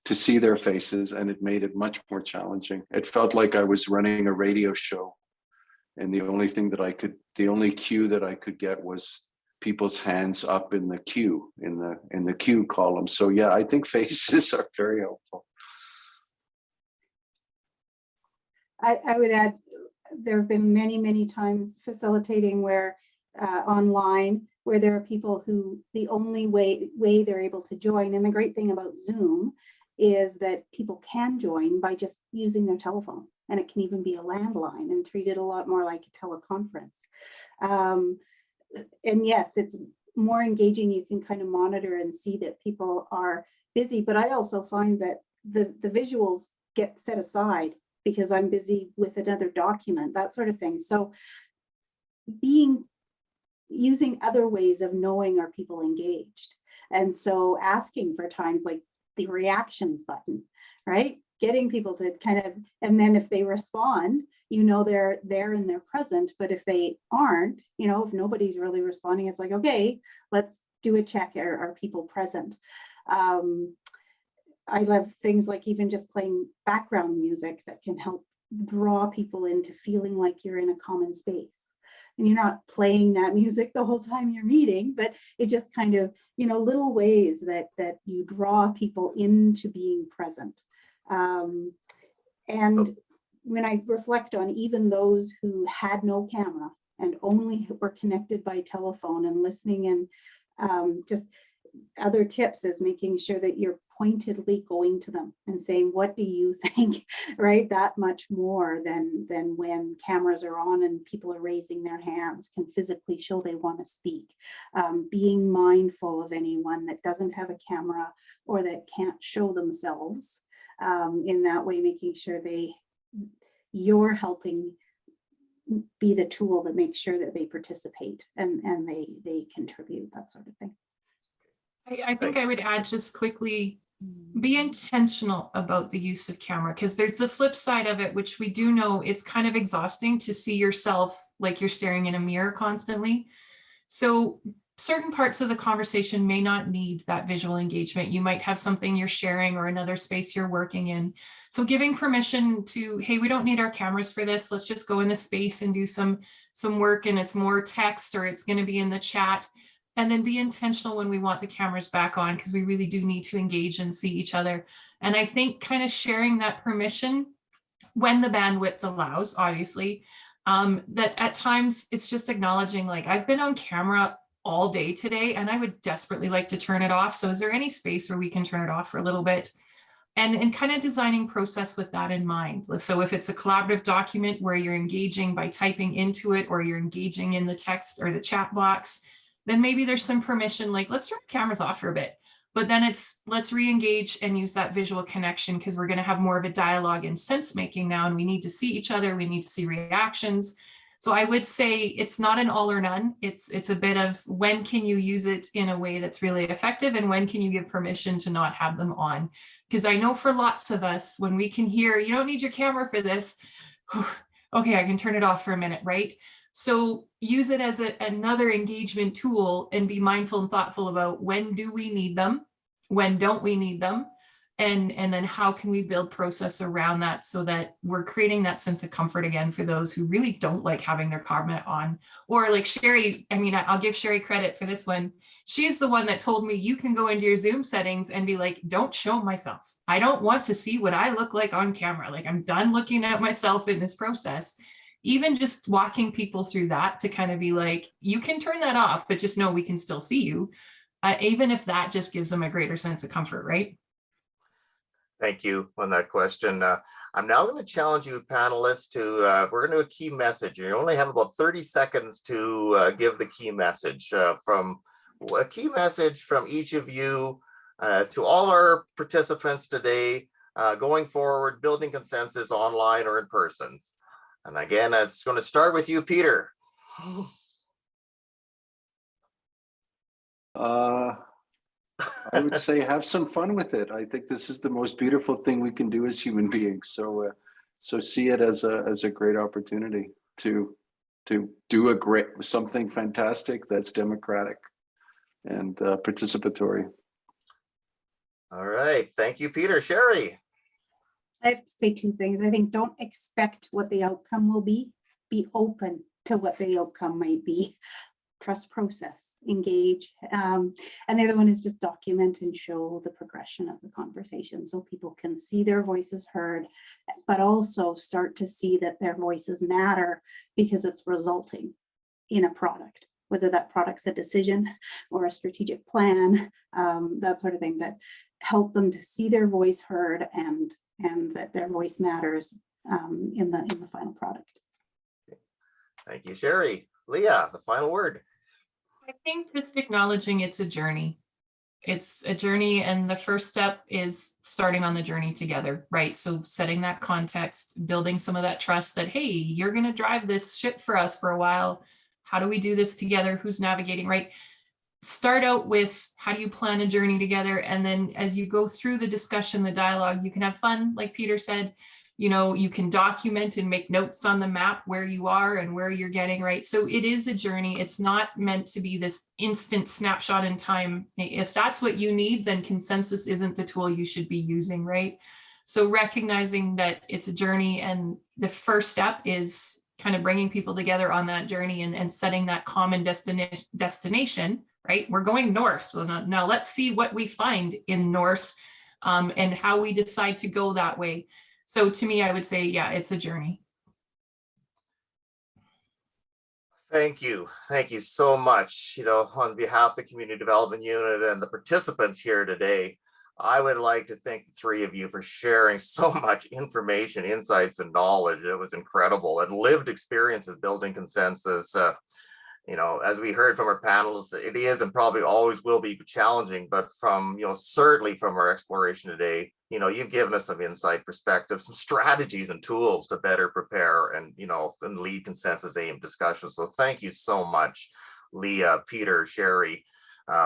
to see their faces, and it made it much more challenging. It felt like I was running a radio show, and the only cue that I could get was people's hands up in the queue, in the queue column. So yeah, I think faces are very helpful. I would add, there have been many, many times facilitating where online, where there are people who the only way they're able to join. And the great thing about Zoom is that people can join by just using their telephone, and it can even be a landline and treated a lot more like a teleconference. And yes, it's more engaging. You can kind of monitor and see that people are busy, but I also find that the visuals get set aside because I'm busy with another document, that sort of thing. So using other ways of knowing, are people engaged? And so asking for times like the reactions button, right? Getting people to kind of, and then if they respond, you know, they're there and they're present. But if they aren't, you know, if nobody's really responding, it's like, okay, let's do a check. Are people present? I love things like even just playing background music that can help draw people into feeling like you're in a common space. And you're not playing that music the whole time you're meeting, but it just kind of, you know, little ways that you draw people into being present. And when I reflect on even those who had no camera and only were connected by telephone and listening, and just other tips is making sure that you're pointedly going to them and saying, what do you think, right? That much more than when cameras are on and people are raising their hands, can physically show they want to speak. Being mindful of anyone that doesn't have a camera or that can't show themselves, in that way, making sure you're helping be the tool that makes sure that they participate and they contribute, that sort of thing. I think I would add just quickly, be intentional about the use of camera, because there's the flip side of it, which we do know it's kind of exhausting to see yourself like you're staring in a mirror constantly. So certain parts of the conversation may not need that visual engagement. You might have something you're sharing or another space you're working in. So giving permission to, hey, we don't need our cameras for this. Let's just go in the space and do some work, and it's more text or it's going to be in the chat. And then be intentional when we want the cameras back on, because we really do need to engage and see each other. And I think kind of sharing that permission when the bandwidth allows, obviously, that at times it's just acknowledging, like, I've been on camera all day today and I would desperately like to turn it off. So is there any space where we can turn it off for a little bit? And kind of designing process with that in mind. So if it's a collaborative document where you're engaging by typing into it, or you're engaging in the text or the chat box, then maybe there's some permission, like, let's turn the cameras off for a bit, but then it's, let's re-engage and use that visual connection, because we're going to have more of a dialogue and sense making now, and we need to see each other, we need to see reactions. So I would say it's not an all or none. It's a bit of, when can you use it in a way that's really effective, and when can you give permission to not have them on? Because I know for lots of us, when we can hear, you don't need your camera for this, okay, I can turn it off for a minute, right? So use it as another engagement tool, and be mindful and thoughtful about, when do we need them? When don't we need them? And then how can we build process around that, so that we're creating that sense of comfort again for those who really don't like having their camera on. Or like Shari, I mean, I'll give Shari credit for this one. She is the one that told me, you can go into your Zoom settings and be like, don't show myself. I don't want to see what I look like on camera. Like, I'm done looking at myself in this process. Even just walking people through that, to kind of be like, you can turn that off, but just know we can still see you. Even if that just gives them a greater sense of comfort, right? Thank you on that question. I'm now going to challenge you panelists to, we're going to do a key message. You only have about 30 seconds to give the key message, from each of you to all our participants today, going forward, building consensus online or in person. And again, it's going to start with you, Peter. I would say have some fun with it. I think this is the most beautiful thing we can do as human beings. So see it as a great opportunity to do something fantastic that's democratic and participatory. All right, thank you, Peter. Shari? I have to say two things. I think don't expect what the outcome will be. Be open to what the outcome might be. Trust process, engage. And the other one is just document and show the progression of the conversation so people can see their voices heard, but also start to see that their voices matter because it's resulting in a product, whether that product's a decision or a strategic plan, that sort of thing, that help them to see their voice heard and that their voice matters in the final product. Thank you, Shari. Leah, the final word. I think just acknowledging it's a journey. It's a journey, and the first step is starting on the journey together, right? So setting that context, building some of that trust that, hey, you're going to drive this ship for us for a while. How do we do this together? Who's navigating, right? Start out with how do you plan a journey together? And then as you go through the discussion, the dialogue, you can have fun, like Peter said. You know, you can document and make notes on the map where you are and where you're getting, right? So it is a journey. It's not meant to be this instant snapshot in time. If that's what you need, then consensus isn't the tool you should be using, right? So recognizing that it's a journey, and the first step is kind of bringing people together on that journey and setting that common destination, right? We're going north. So now let's see what we find in north and how we decide to go that way. So to me, I would say, yeah, it's a journey. Thank you. Thank you so much. You know, on behalf of the Community Development Unit and the participants here today, I would like to thank the three of you for sharing so much information, insights, and knowledge. It was incredible, and lived experiences building consensus. You know, as we heard from our panelists, it is and probably always will be challenging, but from, you know, certainly from our exploration today, you know, you've given us some insight, perspective, some strategies and tools to better prepare and, you know, and lead consensus aimed discussions. So thank you so much, Leah, Peter, Shari.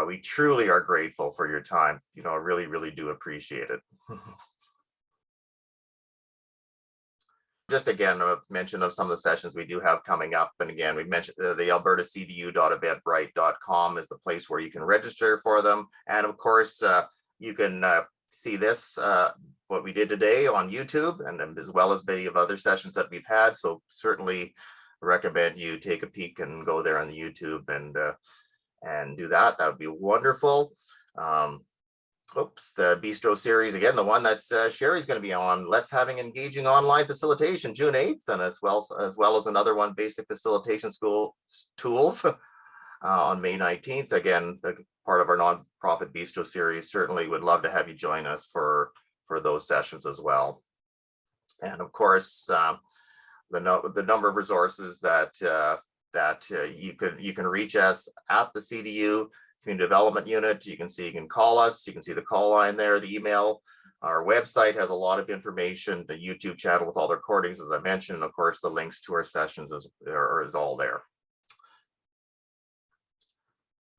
We truly are grateful for your time. You know, I really, really do appreciate it. Just again, a mention of some of the sessions we do have coming up. And again, we mentioned the albertacdu.eventbrite.com is the place where you can register for them. And of course, you can see this, what we did today on YouTube, and as well as many of other sessions that we've had. So certainly recommend you take a peek and go there on the YouTube and do that. That would be wonderful. The Bistro series, again, the one that's Shari's going to be on, Let's Having Engaging Online Facilitation, June 8th, and as well as another one, Basic Facilitation School Tools, on May 19th. Again, the part of our nonprofit Bistro series. Certainly would love to have you join us for those sessions as well. And of course, the number of resources that you can reach us at the CDU Community Development Unit. You can call us, you can see the call line there, the email. Our website has a lot of information, the YouTube channel with all the recordings, as I mentioned, and of course the links to our sessions is all there.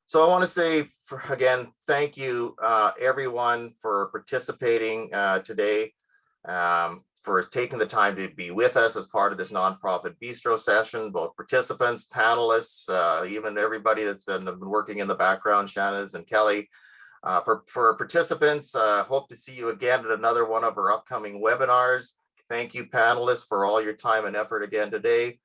So I want to say again, thank you everyone for participating today, for taking the time to be with us as part of this nonprofit bistro session, both participants, panelists, even everybody that's been working in the background, Shannon and Kelly. For participants, hope to see you again at another one of our upcoming webinars. Thank you, panelists, for all your time and effort again today.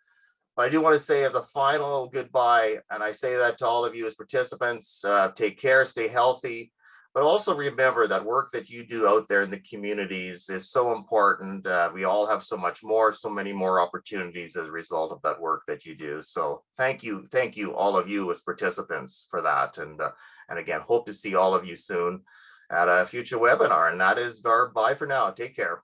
But I do want to say as a final goodbye, and I say that to all of you as participants, take care, stay healthy. But also remember that work that you do out there in the communities is so important. We all have so much more, so many more opportunities as a result of that work that you do. So thank you, all of you as participants for that. And again, hope to see all of you soon at a future webinar. And that is our bye for now. Take care.